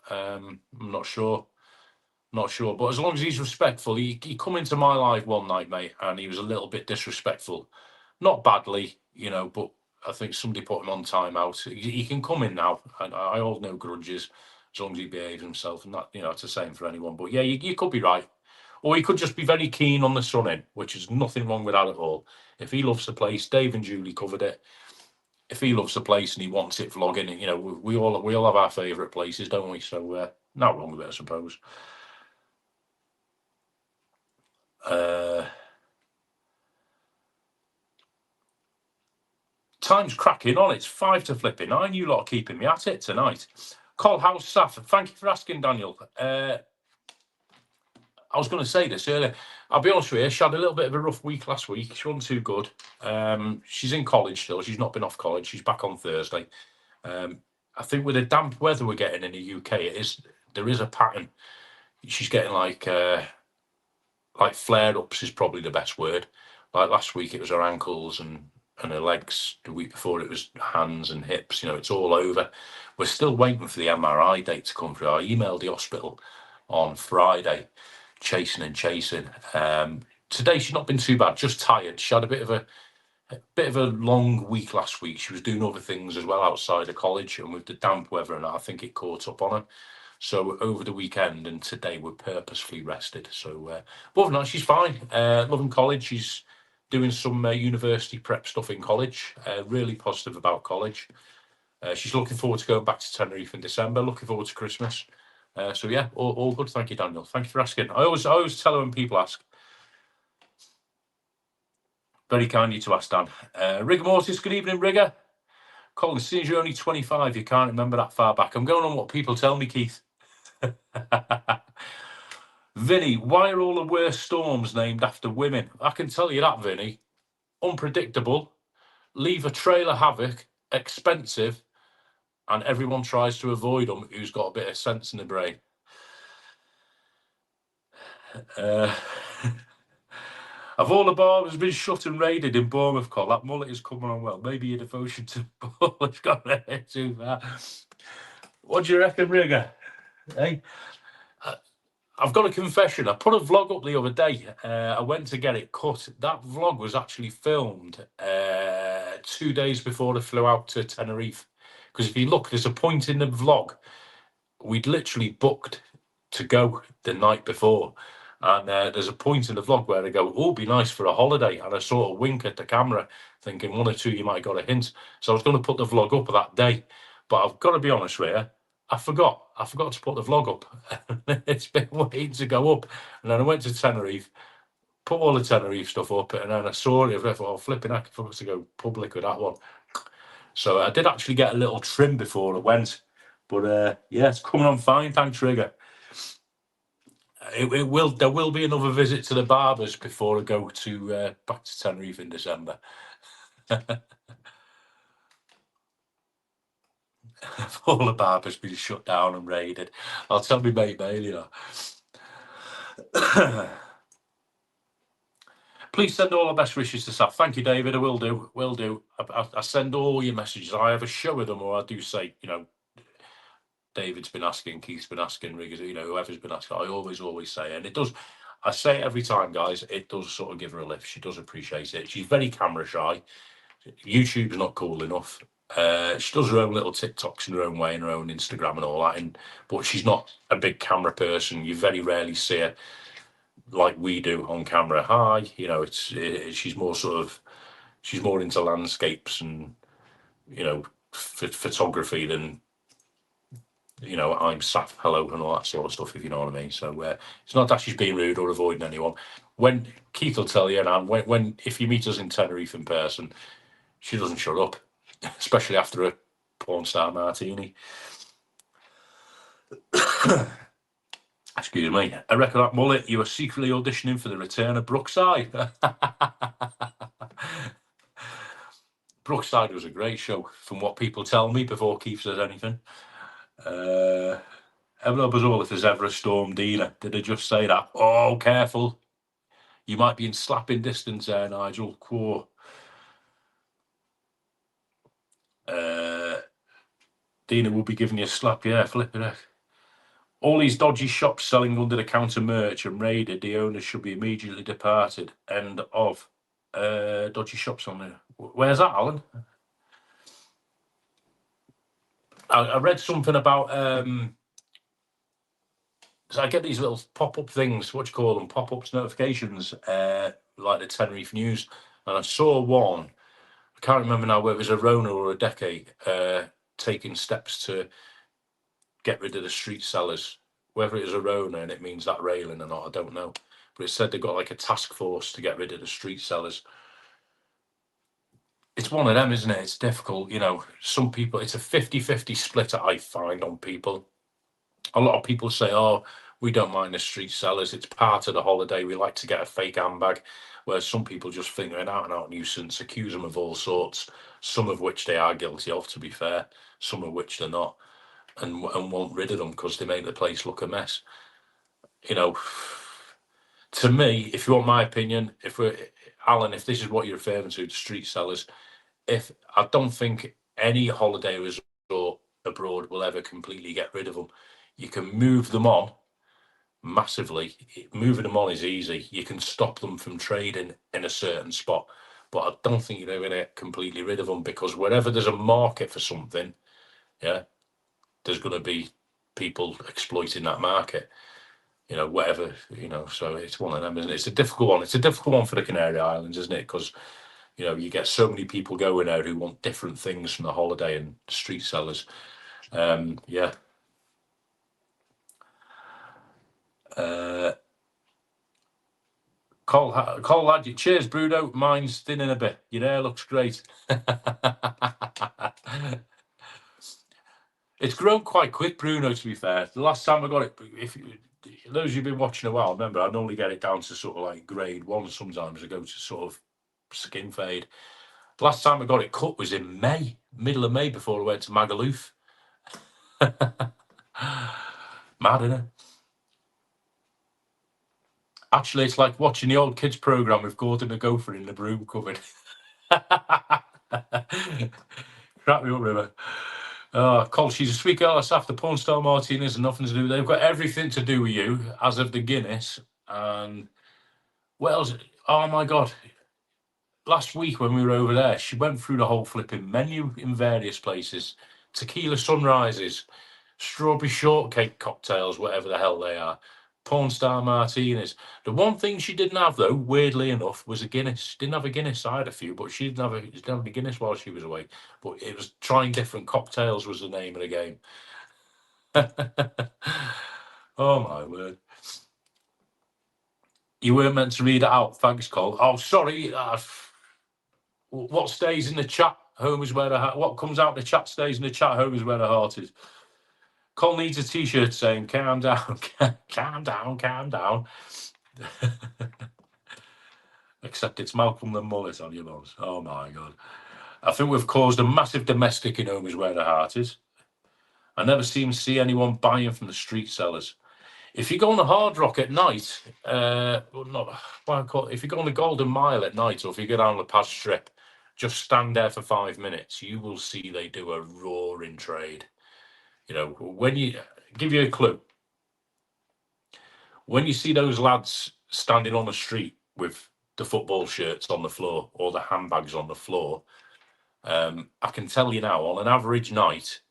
I'm not sure. Not sure, but as long as he's respectful, he come into my life one night, mate, and he was a little bit disrespectful, not badly, but I think somebody put him on timeout. He can come in now, and I hold no grudges as long as he behaves himself, and that, it's the same for anyone. But yeah, you could be right, or he could just be very keen on the sun in, which is nothing wrong with that at all. If he loves the place, Dave and Julie covered it. If he loves the place and he wants it vlogging, we all have our favourite places, don't we? So not wrong with it, I suppose. Time's cracking on. It's 5 to flipping 9. You lot are keeping me at it tonight. Cole House staff, thank you for asking, Daniel. I was going to say this earlier. I'll be honest with you, she had a little bit of a rough week last week. She wasn't too good. She's in college still. She's not been off college. She's back on Thursday. I think with the damp weather we're getting in the UK, there is a pattern. She's getting like flare-ups is probably the best word. Like last week, it was her ankles and her legs. The week before, it was hands and hips. It's all over. We're still waiting for the MRI date to come through. I emailed the hospital on Friday, chasing. Today, she's not been too bad, just tired. She had a bit of bit of a long week last week. She was doing other things as well outside of college, and with the damp weather and that, I think it caught up on her. So over the weekend and today we're purposefully rested. So but other than that, she's fine. Loving college. She's doing some university prep stuff in college. Really positive about college. She's looking forward to going back to Tenerife in December. Looking forward to Christmas. So yeah, all good. Thank you, Daniel. Thank you for asking. I always tell her when people ask. Very kind of you to ask, Dan. Rigor Mortis, good evening, Rigor. Colin, since you're only 25, you can't remember that far back. I'm going on what people tell me, Keith. Vinny, why are all the worst storms named after women? I can tell you that, Vinny. Unpredictable, leave a trail of havoc, expensive, and everyone tries to avoid them who's got a bit of sense in the brain. Have all the barbers been shut and raided in Bournemouth, Col? That mullet is coming on well. Maybe your devotion to ball has gone too far. What do you reckon, Rigger? Hey? I've got a confession. I put a vlog up the other day. I went to get it cut. That vlog was actually filmed 2 days before I flew out to Tenerife. Because if you look, there's a point in the vlog. We'd literally booked to go the night before. And there's a point in the vlog where I go, oh, be nice for a holiday. And I sort of wink at the camera, thinking one or two, you might have got a hint. So I was going to put the vlog up that day. But I've got to be honest with you, I forgot to put the vlog up. It's been waiting to go up. And then I went to Tenerife, put all the Tenerife stuff up, and then I saw it. I thought, oh, flipping heck, I forgot to go public with that one. So I did actually get a little trim before I went. But yeah, it's coming on fine. Thanks, Rigger. There will be another visit to the barbers before I go to back to Tenerife in December. All the barbers been shut down and raided. I'll tell my mate Bailey that. Please send all our best wishes to Saf. Thank you, David. I will do. Will do. I send all your messages. I have a show with them, or I do say, David's been asking, Keith's been asking, Riggers, whoever's been asking. I always say, and it does. I say it every time, guys. It does sort of give her a lift. She does appreciate it. She's very camera shy. YouTube's not cool enough. She does her own little TikToks in her own way, and her own Instagram and all that. But she's not a big camera person. You very rarely see her like we do on camera. Hi, she's more she's more into landscapes and photography than I'm Saf, hello, and all that sort of stuff, if you know what I mean. So it's not that she's being rude or avoiding anyone. When Keith will tell you, and when if you meet us in Tenerife in person, she doesn't shut up, especially after a porn star martini. Excuse me. I reckon that mullet, you were secretly auditioning for the return of Brookside. Brookside was a great show, from what people tell me before Keith says anything. Ever up as all if there's ever a storm, Dina. Did I just say that? Oh, careful. You might be in slapping distance there, Nigel. Quo. Dina will be giving you a slap, yeah, flipping it. All these dodgy shops selling under-the-counter merch and raided, the owners should be immediately departed. End of. Dodgy shops on there. Where's that, Alan? I read something about... So I get these little pop-up things, what do you call them? Pop-ups, notifications, like the Tenerife News. And I saw one, I can't remember now whether it was a Rona or a Decade, taking steps to get rid of the street sellers. Whether it was a Rona and it means that railing or not, I don't know. But it said they've got like a task force to get rid of the street sellers. It's one of them, isn't it? It's difficult, some people, it's a 50-50 split I find on people. A lot of people say, oh, we don't mind the street sellers. It's part of the holiday. We like to get a fake handbag. Whereas some people just think they're an out-and-out nuisance, accuse them of all sorts, some of which they are guilty of, to be fair, some of which they're not, and want rid of them because they make the place look a mess. To me, if you want my opinion, Alan, if this is what you're referring to, the street sellers, I don't think any holiday resort abroad will ever completely get rid of them. You can move them on massively. Moving them on is easy. You can stop them from trading in a certain spot, but I don't think you're going to get completely rid of them, because wherever there's a market for something, yeah, there's going to be people exploiting that market, whatever, so it's one of them, isn't it? It's a difficult one. It's a difficult one for the Canary Islands, isn't it? Because, you get so many people going out who want different things from the holiday and street sellers. Yeah. Cole Hadji, cheers, Bruno. Mine's thinning a bit. Your hair looks great. It's grown quite quick, Bruno, to be fair. The last time I got it, those who've been watching a while, remember, I normally get it down to sort of like grade 1 sometimes. I go to sort of skin fade. The last time I got it cut was in May, middle of May, before I went to Magaluf. Mad, isn't it? Actually, it's like watching the old kids programme with Gordon the Gopher in the broom cupboard. Crap me up, River. Cole, she's a sweet girl. That's after porn star Martinez and nothing to do. They've got everything to do with you, as of the Guinness. And what else? Oh my God. Last week when we were over there, she went through the whole flipping menu in various places. Tequila sunrises, strawberry shortcake cocktails, whatever the hell they are. Porn star Martinez. The one thing she didn't have, though, weirdly enough, was a Guinness. She didn't have a Guinness. I had a few, but she didn't have a Guinness while she was away. But it was trying different cocktails was the name of the game. Oh, my word. You weren't meant to read it out. Thanks, Cole. Oh, sorry. What stays in the chat, home is where the heart. What comes out in the chat stays in the chat, home is where the heart is. Cole needs a t-shirt saying, calm down, calm down, calm down. Except it's Malcolm the Mullet on your nose. Oh, my God. I think we've caused a massive domestic in home is where the heart is. I never seem to see anyone buying from the street sellers. If you go on the Hard Rock at night, if you go on the Golden Mile at night, or if you go down the Paz Strip, just stand there for 5 minutes, you will see they do a roaring trade. When you give you a clue, when you see those lads standing on the street with the football shirts on the floor or the handbags on the floor, I can tell you now, on an average night,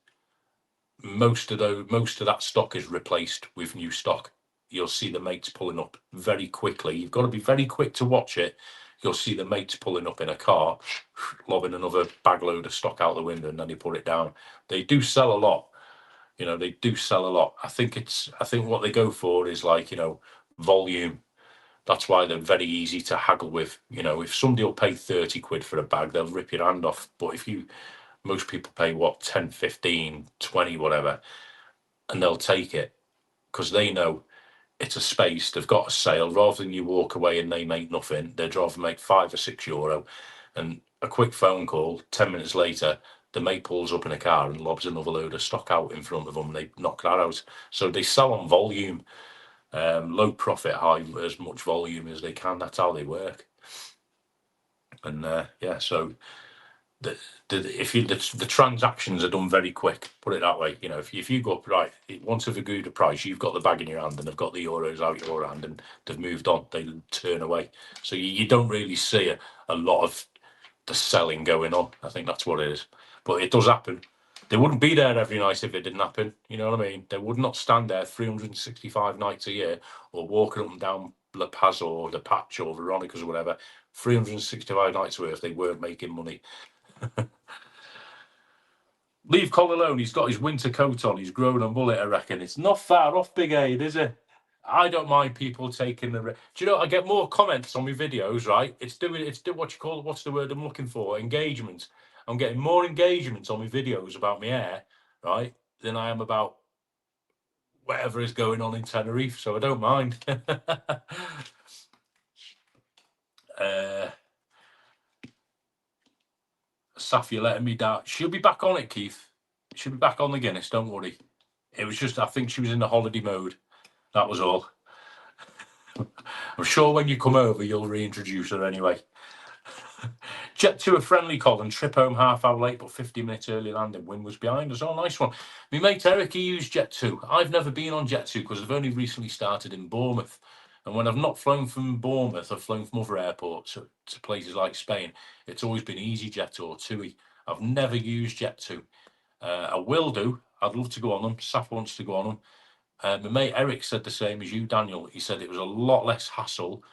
most of that stock is replaced with new stock. You'll see the mates pulling up very quickly. You've got to be very quick to watch it. You'll see the mates pulling up in a car, lobbing another bag load of stock out the window, and then they put it down. They do sell a lot. They do sell a lot. I think what they go for is like, volume. That's why they're very easy to haggle with. If somebody will pay 30 quid for a bag, they'll rip your hand off. But most people pay 10, 15, 20, whatever, and they'll take it because they know it's a space. They've got a sale. Rather than you walk away and they make nothing, they'd rather make €5 or €6 and a quick phone call. 10 minutes later, the mate pulls up in a car and lobs another load of stock out in front of them. They knock that out. So they sell on volume, low profit, high, as much volume as they can. That's how they work. And so the transactions are done very quick. Put it that way. If you go up, right, once they've agreed a price, you've got the bag in your hand and they've got the euros out your hand and they've moved on. They turn away. So you don't really see a lot of the selling going on. I think that's what it is. But it does happen. They wouldn't be there every night if it didn't happen. You know what I mean? They would not stand there 365 nights a year or walking up and down La Paz or the Patch or Veronica's or whatever, 365 nights a year if they weren't making money. Leave Cole alone. He's got his winter coat on. He's grown a mullet, I reckon. It's not far off, Big Aid, is it? I don't mind people taking the. Do you know? I get more comments on my videos, right? It's doing what you call it. What's the word I'm looking for? Engagement. I'm getting more engagement on my videos about my hair, right, than I am about whatever is going on in Tenerife. So I don't mind. Saf, you're letting me down. She'll be back on it, Keith. She'll be back on the Guinness. Don't worry. It was just, I think she was in the holiday mode. That was all. I'm sure when you come over, you'll reintroduce her anyway. Jet to a friendly call and trip home half hour late, but 50 minutes early landing. Wind was behind us. Oh, nice one. My mate Eric, he used Jet 2. I've never been on Jet 2 because they've only recently started in Bournemouth. And when I've not flown from Bournemouth, I've flown from other airports to places like Spain. It's always been EasyJet or TUI. I've never used Jet2. I will do. I'd love to go on them. Saf wants to go on them. My mate Eric said the same as you, Daniel. He said it was a lot less hassle,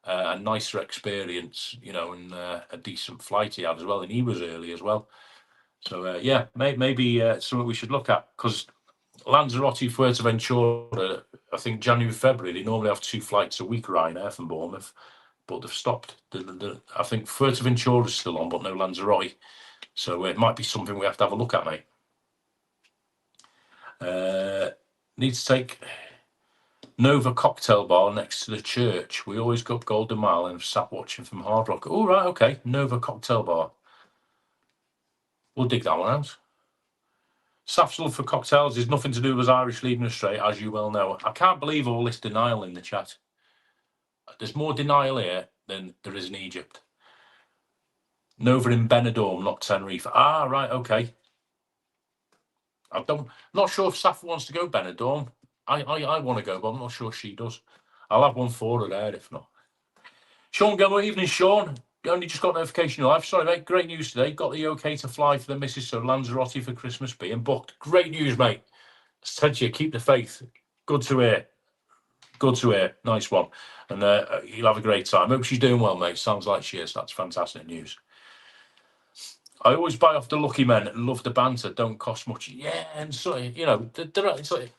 a nicer experience, you know, and a decent flight he had as well. And he was early as well. So, yeah, maybe something we should look at, because Lanzarote, Fuerteventura, I think January, February, they normally have 2 flights a week, Ryanair from Bournemouth, but they've stopped. I think Fuerteventura is still on, but no Lanzarote. So it might be something we have to have a look at, mate. Need to take Nova Cocktail Bar next to the church. We always go up Golden Mile and sat watching from Hard Rock. Oh, right, okay. Nova Cocktail Bar. We'll dig that one out. Saf's love for cocktails is nothing to do with Irish leading astray, as you well know. I can't believe all this denial in the chat. There's more denial here than there is in Egypt. Nova in Benidorm, not Tenerife. Ah, right, okay. Not sure if Saf wants to go Benidorm. I want to go, but I'm not sure she does. I'll have one for her there if not. Sean Gilmore, evening, Sean. You only just got notification in your life. Sorry, mate. Great news today. Got the okay to fly for the missus, so Lanzarote for Christmas being booked. Great news, mate. I said to you, keep the faith. Good to hear. Good to hear. Nice one. And you'll have a great time. Hope she's doing well, mate. Sounds like she is. That's fantastic news. I always buy off the lucky men. Love the banter. Don't cost much. Yeah, and so, you know, it's like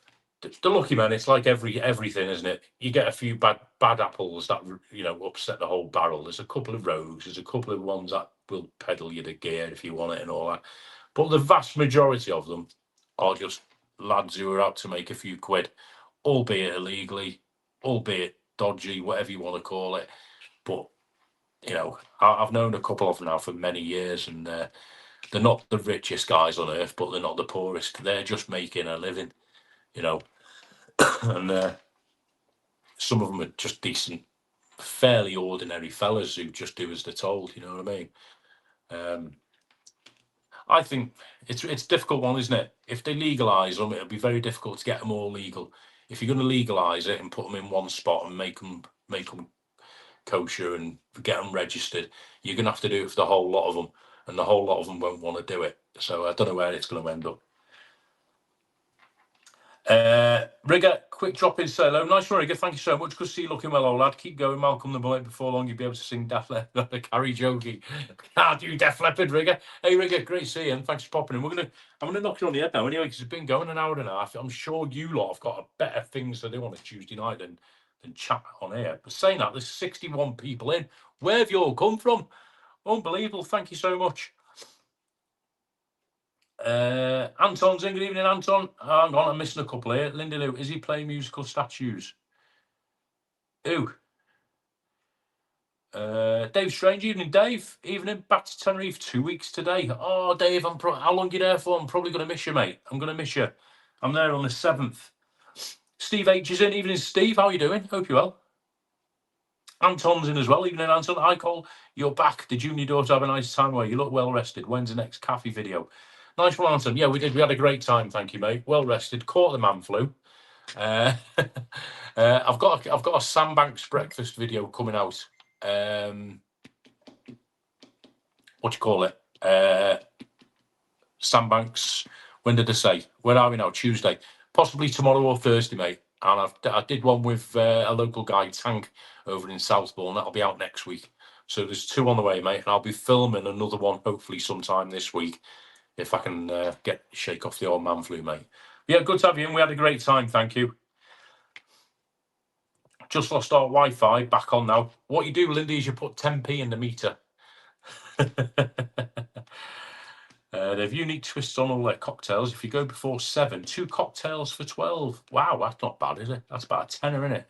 the lucky men. It's like everything, isn't it? You get a few bad apples that, you know, upset the whole barrel. There's a couple of rogues. There's a couple of ones that will peddle you the gear if you want it and all that. But the vast majority of them are just lads who are out to make a few quid, albeit illegally, albeit dodgy, whatever you want to call it. But, you know, I've known a couple of them now for many years, and they're not the richest guys on earth, but they're not the poorest. They're just making a living, you know. And some of them are just decent, fairly ordinary fellas who just do as they're told, you know what I mean? I think it's a difficult one, isn't it? If they legalise them, it'll be very difficult to get them all legal. If you're going to legalise it and put them in one spot and make them kosher and get them registered, you're going to have to do it for the whole lot of them, and the whole lot of them won't want to do it. So I don't know where it's going to end up. Rigger, quick drop in, say hello. Nice one, Rigger. Thank you so much. Good to see you looking well, old lad. Keep going, Malcolm the Boy. Before long, you'll be able to sing Def Leppard, the Carrie Jokey. Can't do Def Leppard, Rigger. Hey, Rigger, great to see you, and thanks for popping in. I'm gonna knock you on the head now anyway, because it's been going an hour and a half. I'm sure you lot have got better things to do on a Tuesday night than chat on air. But saying that, there's 61 people in. Where have you all come from? Unbelievable. Thank you so much. Anton's in. Good evening, Anton. Hang on, I'm missing a couple here. Lindy Lou, is he playing musical statues? Who? Dave Strange. Evening, Dave. Evening. Back to Tenerife 2 weeks today. Oh, Dave, how long are you there for? I'm probably going to miss you, mate. I'm going to miss you. I'm there on the 7th. Steve H is in. Evening, Steve. How are you doing? Hope you're well. Anton's in as well. Evening, Anton. Hi, Cole. You're back. Did you and your daughter have a nice time away? You look well rested. When's the next cafe video? Nice one, Anton. Yeah, we did. We had a great time. Thank you, mate. Well rested. Caught the man flu. I've got a Sandbanks breakfast video coming out. What do you call it? Sandbanks. When did I say? Where are we now? Tuesday. Possibly tomorrow or Thursday, mate. And I did one with a local guy, Tank, over in Southbourne. That'll be out next week. So there's 2 on the way, mate. And I'll be filming another one hopefully sometime this week, if I can shake off the old man flu, mate. Yeah, good to have you in. We had a great time, thank you. Just lost our Wi-Fi, back on now. What you do, Lindy, is you put 10p in the meter. They have unique twists on all their cocktails. If you go before 7, 2 cocktails for 12. Wow, that's not bad, is it? That's about a tenner, isn't it?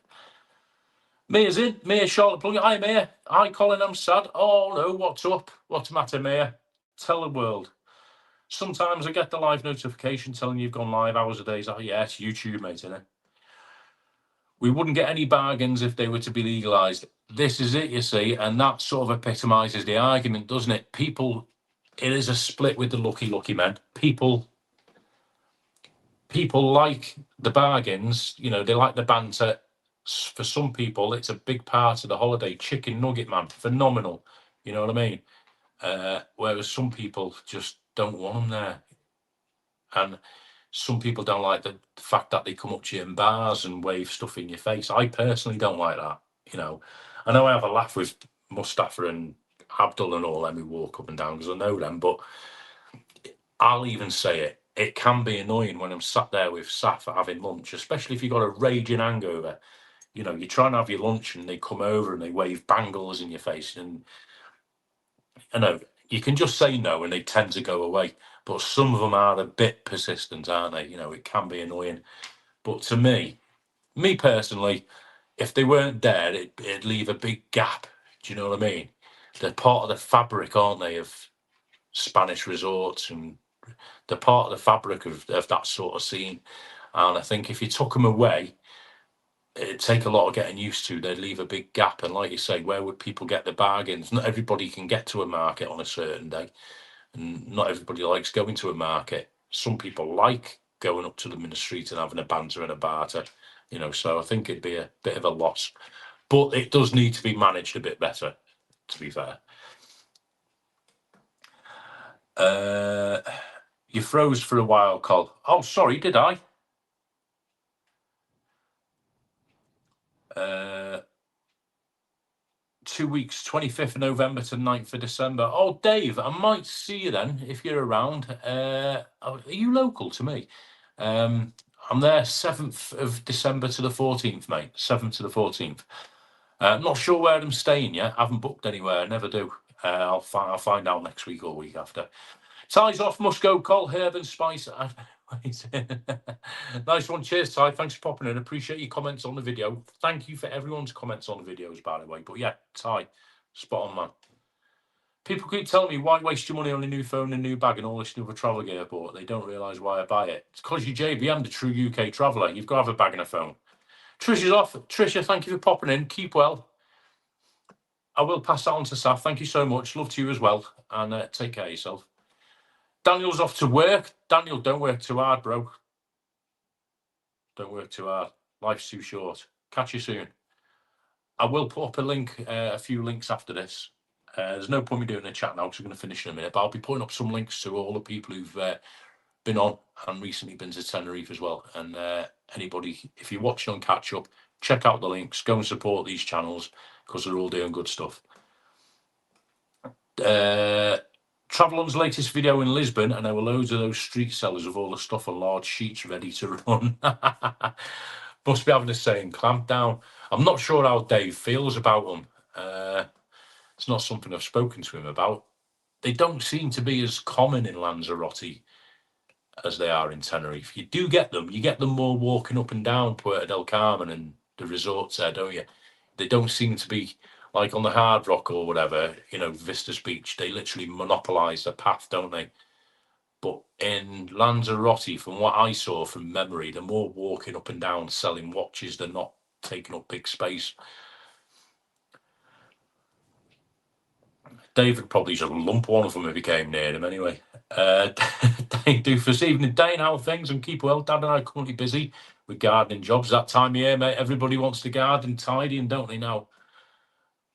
Mia's in. Mia, Charlotte Plungett. Hi, Mia. Hi, Colin, I'm sad. Oh, no, what's up? What's the matter, Mia? Tell the world. Sometimes I get the live notification telling you've gone live hours a day. Oh, yeah, it's YouTube, mate, isn't it? We wouldn't get any bargains if they were to be legalised. This is it, you see, and that sort of epitomises the argument, doesn't it? People, it is a split with the lucky men. People like the bargains, you know, they like the banter, For some people, it's a big part of the holiday. Chicken nugget, man, phenomenal. You know what I mean? Whereas some people just don't want them there. And some people don't like the fact that they come up to you in bars and wave stuff in your face. I personally don't like that. You know, I know I have a laugh with Mustafa and Abdul and all them who walk up and down because I know them, but I'll even say it. It can be annoying when I'm sat there with Safa having lunch, especially if you've got a raging hangover. You know, you're trying to have your lunch and they come over and they wave bangles in your face. And I know you can just say no and they tend to go away. But some of them are a bit persistent, aren't they? You know, it can be annoying. But to me personally, if they weren't there, it'd leave a big gap. Do you know what I mean? They're part of the fabric, aren't they, of Spanish resorts, and they're part of the fabric of that sort of scene. And I think if you took them away, it'd take a lot of getting used to. They'd leave a big gap. And like you say, where would people get the bargains? Not everybody can get to a market on a certain day. And not everybody likes going to a market. Some people like going up to them in the street and having a banter and a barter, you know, so I think it'd be a bit of a loss. But it does need to be managed a bit better, to be fair. You froze for a while, Col. Oh, sorry, did I? 2 weeks, 25th of November to 9th of December. Oh, Dave, I might see you then if you're around. Are you local to me? I'm there 7th of December to the 14th, mate. 7th to the 14th. I'm not sure where I'm staying yet. I haven't booked anywhere. I never do. I'll find out next week or week after. Ties off, must go, Col, herb and spice. Nice one. Cheers, Ty. Thanks for popping in. Appreciate your comments on the video. Thank you for everyone's comments on the videos, by the way. But yeah, Ty, spot on, man. People keep telling me, why waste your money on a new phone and a new bag and all this new travel gear, but they don't realise why I buy it. It's because you're JVM, the true UK traveller. You've got to have a bag and a phone. Trish is off. Trisha, thank you for popping in. Keep well. I will pass that on to Saf. Thank you so much. Love to you as well. And take care of yourself. Daniel's off to work. Daniel, don't work too hard, bro. Don't work too hard. Life's too short. Catch you soon. I will put up a link, a few links after this. There's no point me doing a chat now because we're going to finish in a minute. But I'll be putting up some links to all the people who've been on and recently been to Tenerife as well. And anybody, if you're watching on Catch Up, check out the links. Go and support these channels because they're all doing good stuff. Travelon's latest video in Lisbon, and there were loads of those street sellers with all the stuff on large sheets ready to run. Must be having the same clamp down. I'm not sure how Dave feels about them. It's not something I've spoken to him about. They don't seem to be as common in Lanzarote as they are in Tenerife. You do get them. You get them more walking up and down Puerto del Carmen and the resorts there, don't you? They don't seem to be like on the Hard Rock or whatever, you know, Vistas Beach. They literally monopolise the path, don't they? But in Lanzarote, from what I saw from memory, they're more walking up and down selling watches. They're not taking up big space. David probably just lump one of them if he came near him anyway. Dane Doofus, evening Dane, how are things? And keep well. Dad and I are currently busy with gardening jobs. That time of year, mate, everybody wants to garden tidying, don't they now?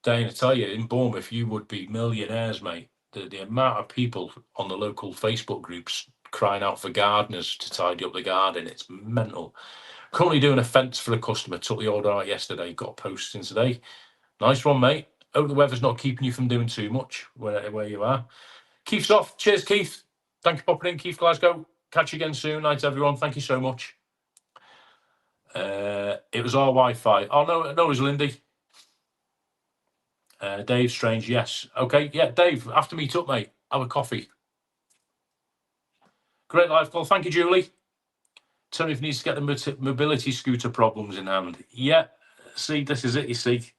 Dane, I tell you, in Bournemouth, you would be millionaires, mate. The amount of people on the local Facebook groups crying out for gardeners to tidy up the garden, it's mental. Currently doing a fence for a customer. Took the order out yesterday, got posting today. Nice one, mate. Hope the weather's not keeping you from doing too much where you are. Keith's off. Cheers, Keith. Thank you for popping in, Keith Glasgow. Catch you again soon. Night, everyone. Thank you so much. It was our Wi-Fi. Oh, no, it was Lindy. Dave Strange, yes. Okay, yeah, Dave, after meet up, mate. Have a coffee. Great live call. Thank you, Julie. Tony needs to get the mobility scooter problems in hand. Yeah, see, this is it, you see.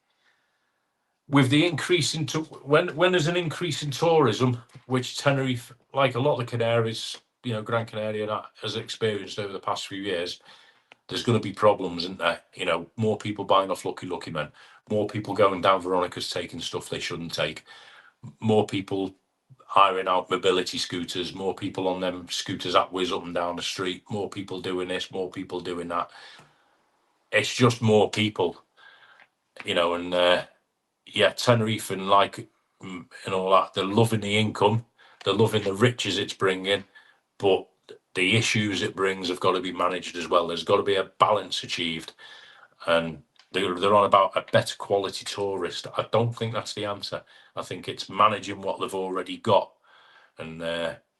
With the increase in when there's an increase in tourism, which Tenerife, like a lot of the Canaries, you know, Gran Canaria has experienced over the past few years, there's going to be problems, isn't there? You know, more people buying off Lucky Men, more people going down Veronica's taking stuff they shouldn't take, more people hiring out mobility scooters, more people on them scooters that whiz up and down the street, more people doing this, more people doing that. it's just more people, you know, and yeah, Tenerife and like and all that. They're loving the income, they're loving the riches it's bringing, but the issues it brings have got to be managed as well. There's got to be a balance achieved, and they're on about a better quality tourist. I don't think that's the answer. I think it's managing what they've already got and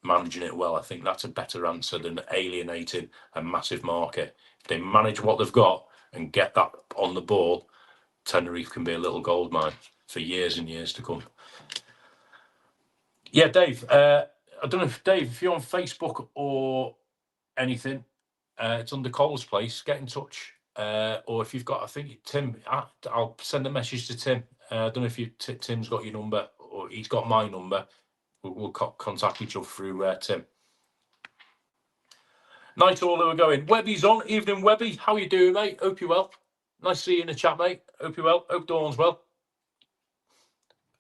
managing it well. I think that's a better answer than alienating a massive market. If they manage what they've got and get that on the ball, Tenerife can be a little gold mine for years and years to come. Yeah, Dave. I don't know if Dave, if you're on Facebook or anything, it's under Cole's Place. Get in touch, or if you've got, I think Tim, I'll send a message to Tim. I don't know if Tim's got your number or he's got my number. We'll contact each other through Tim. Night all who are going. Webby's on. Evening, Webby. How you doing, mate? Hope you're well. Nice to see you in the chat, mate. Hope you're well. Hope Dawn's well.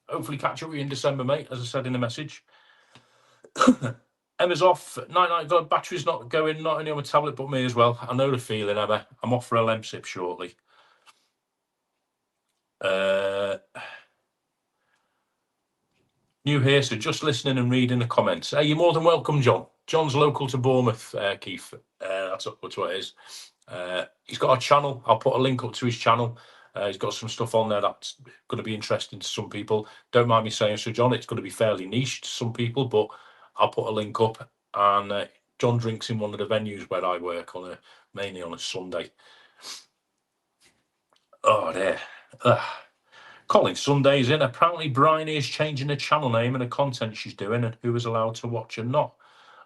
Hopefully catch up with you in December, mate, as I said in the message. Emma's off. Night, God, battery's not going, not only on my tablet, but me as well. I know the feeling, Emma. I'm off for a Lemsip shortly. New here, so just listening and reading the comments. Hey, you're more than welcome, John. John's local to Bournemouth, Keith. That's what it is. He's got a channel. I'll put a link up to his channel. He's got some stuff on there that's going to be interesting to some people. Don't mind me saying so, John. It's going to be fairly niche to some people, but I'll put a link up. And John drinks in one of the venues where I work mainly on a Sunday. Oh, there. Calling Sundays in. Apparently, Bryony is changing the channel name and the content she's doing, and who is allowed to watch and not.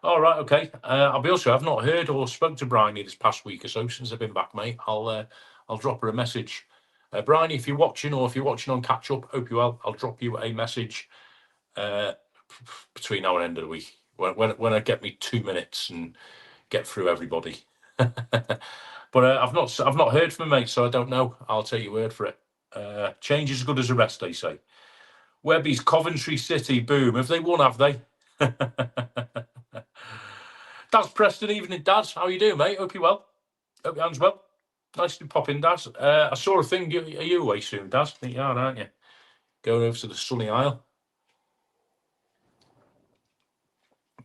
All right, okay. I'll be honest, I've not heard or spoke to Bryony this past week or so since I've been back, mate. I'll drop her a message. Bryony, if you're watching or if you're watching on catch up, hope you well. I'll drop you a message between now and end of the week when I get me 2 minutes and get through everybody. But I've not heard from her, mate, so I don't know. I'll take your word for it. Change is as good as the rest, they say. Webby's Coventry City, boom. Have they won, have they? Daz Preston, evening, Daz. How you doing, mate? Hope you're well. Hope your hand's well. Nice to pop in, Daz. I saw a thing. Are you away soon, Daz? I think you are, aren't you? Going over to the sunny Isle.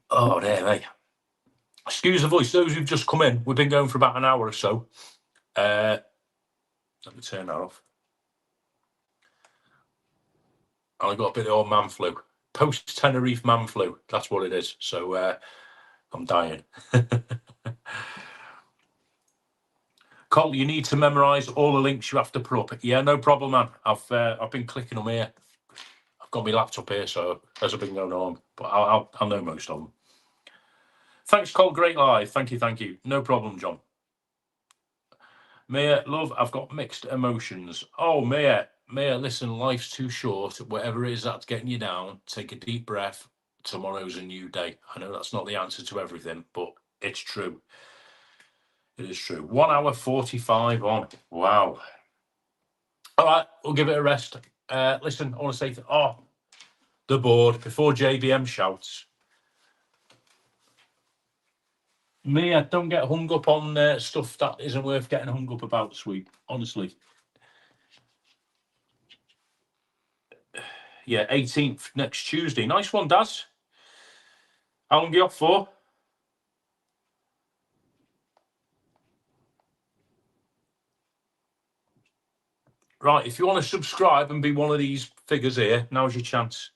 Oh, there, mate. Excuse the voice. Those who've just come in, we've been going for about an hour or so. Let me turn that off. I got a bit of old man flu. Post Tenerife man flu. That's what it is. So I'm dying. Cole, you need to memorise all the links you have to put up. Yeah, no problem, man. I've been clicking them here. I've got my laptop here, so as I've been going on, but I'll know most of them. Thanks, Cole. Great live. Thank you. No problem, John. Mia, love, I've got mixed emotions. Oh, Mia, listen, life's too short. Whatever it is that's getting you down, take a deep breath. Tomorrow's a new day. I know that's not the answer to everything, but it's true. It is true. 1 hour 45 on. Wow. All right, we'll give it a rest. Listen, I want to say, the board, before JBM shouts. Mia, don't get hung up on stuff that isn't worth getting hung up about this week, honestly. Yeah, 18th next Tuesday. Nice one, Daz. How long are you off for? Right, if you want to subscribe and be one of these figures here, now's your chance.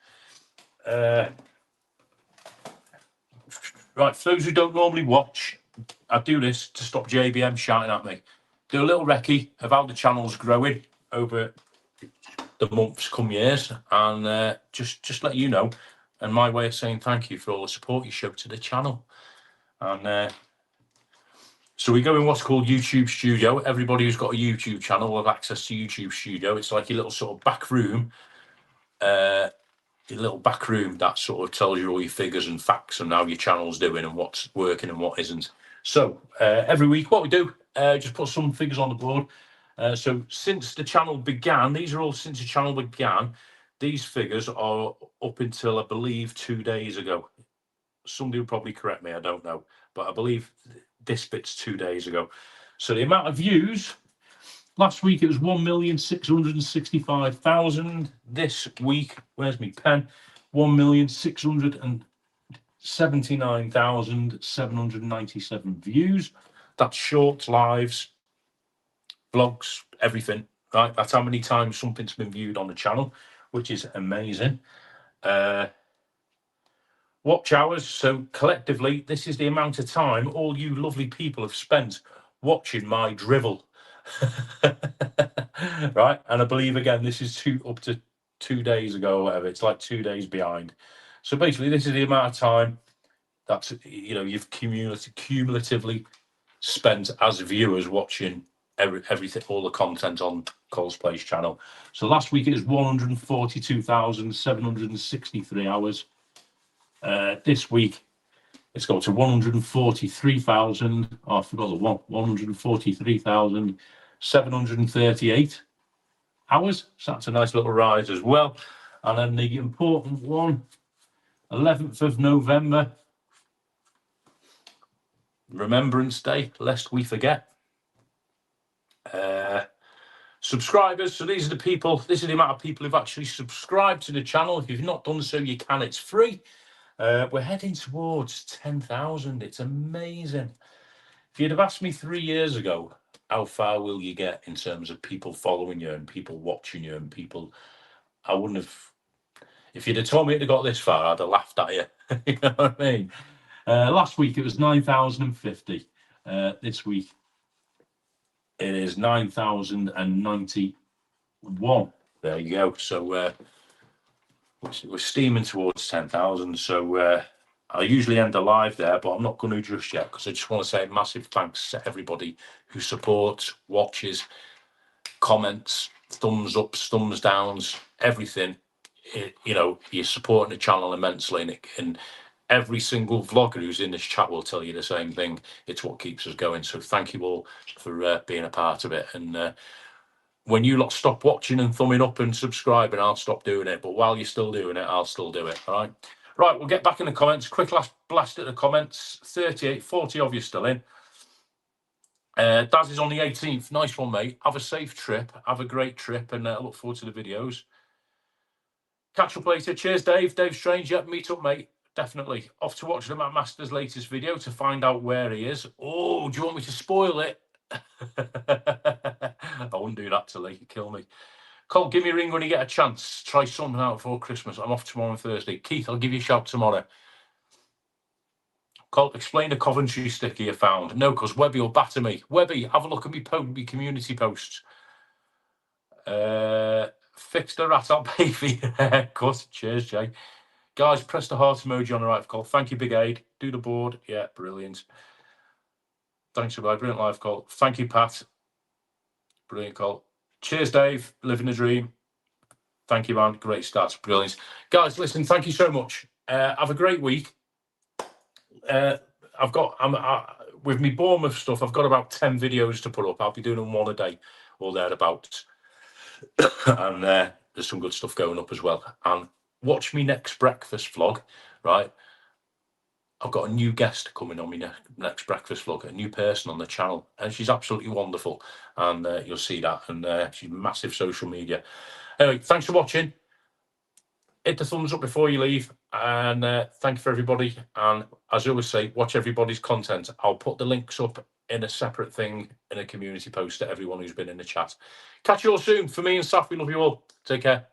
Right, for those who don't normally watch, I do this to stop JBM shouting at me. Do a little recce of how the channel's growing over the months come years, and just let you know, and my way of saying thank you for all the support you show to the channel. And so we go in what's called YouTube Studio. Everybody who's got a YouTube channel will have access to YouTube Studio. It's like your little sort of back room, that sort of tells you all your figures and facts and how your channel's doing and what's working and what isn't. So every week, what we do, just put some figures on the board. So since the channel began, these are all since the channel began. These figures are up until, I believe, 2 days ago. Somebody will probably correct me, I don't know, but I believe this bit's 2 days ago. So the amount of views Last week it was 1,665,000. This week, where's my pen? 1,679,797 views. That's shorts, lives, vlogs, everything. Right, that's how many times something's been viewed on the channel, which is amazing. Watch hours. So collectively, this is the amount of time all you lovely people have spent watching my drivel. Right, and I believe again this is up to 2 days ago or whatever. It's like 2 days behind. So basically, this is the amount of time that you've cumulatively spent as viewers watching everything, all the content on Cole's Place channel. So last week it was 142,763 hours. This week it's got to 143,000. Oh, I forgot the one. 143,738 hours. So that's a nice little rise as well. And then the important one, 11th of November, Remembrance Day, lest we forget. Subscribers. So these are the people. This is the amount of people who've actually subscribed to the channel. If you've not done so, you can. It's free. We're heading towards 10,000. It's amazing. If you'd have asked me 3 years ago, how far will you get in terms of people following you and people watching you and people, I wouldn't have. If you'd have told me it had got this far, I'd have laughed at you. You know what I mean? Last week it was 9,050. This week it is 9,091. There you go. So we're steaming towards 10,000. So I usually end the live there, but I'm not going to just yet because I just want to say a massive thanks to everybody who supports, watches, comments, thumbs ups, thumbs downs, everything. You're supporting the channel immensely, and every single vlogger who's in this chat will tell you the same thing. It's what keeps us going. So thank you all for being a part of it. And when you lot stop watching and thumbing up and subscribing, I'll stop doing it. But while you're still doing it, I'll still do it. All right. Right, we'll get back in the comments. Quick last blast at the comments. 38, 40 of you still in. Daz is on the 18th. Nice one, mate. Have a safe trip. Have a great trip, and I look forward to the videos. Catch up later. Cheers, Dave. Dave Strange. Yep, meet up, mate. Definitely. Off to watch the Matt Master's latest video to find out where he is. Oh, do you want me to spoil it? I wouldn't do that to Lee. He'd kill me. Cole, give me a ring when you get a chance. Try something out before Christmas. I'm off tomorrow and Thursday. Keith, I'll give you a shout tomorrow. Cole, explain the Coventry sticker you found. No, because Webby will batter me. Webby, have a look at me community posts. Fix the rat up, baby. Of course. Cheers, Jay. Guys, press the heart emoji on the right for Cole. Thank you, Big Aid. Do the board. Yeah, brilliant. Thanks for that. Brilliant live, Cole. Thank you, Pat. Brilliant, Cole. Cheers, Dave. Living the dream. Thank you, man. Great start. Brilliant. Guys, listen, thank you so much. Have a great week. With me Bournemouth stuff, I've got about 10 videos to put up. I'll be doing them one a day or thereabouts. And there's some good stuff going up as well. And watch me next breakfast vlog, right? I've got a new guest coming on my next breakfast vlog, a new person on the channel, and she's absolutely wonderful. And you'll see that. And she's massive social media. Anyway, thanks for watching. Hit the thumbs up before you leave. And thank you for everybody. And as I always say, watch everybody's content. I'll put the links up in a separate thing in a community post to everyone who's been in the chat. Catch you all soon. For me and Saf, we love you all. Take care.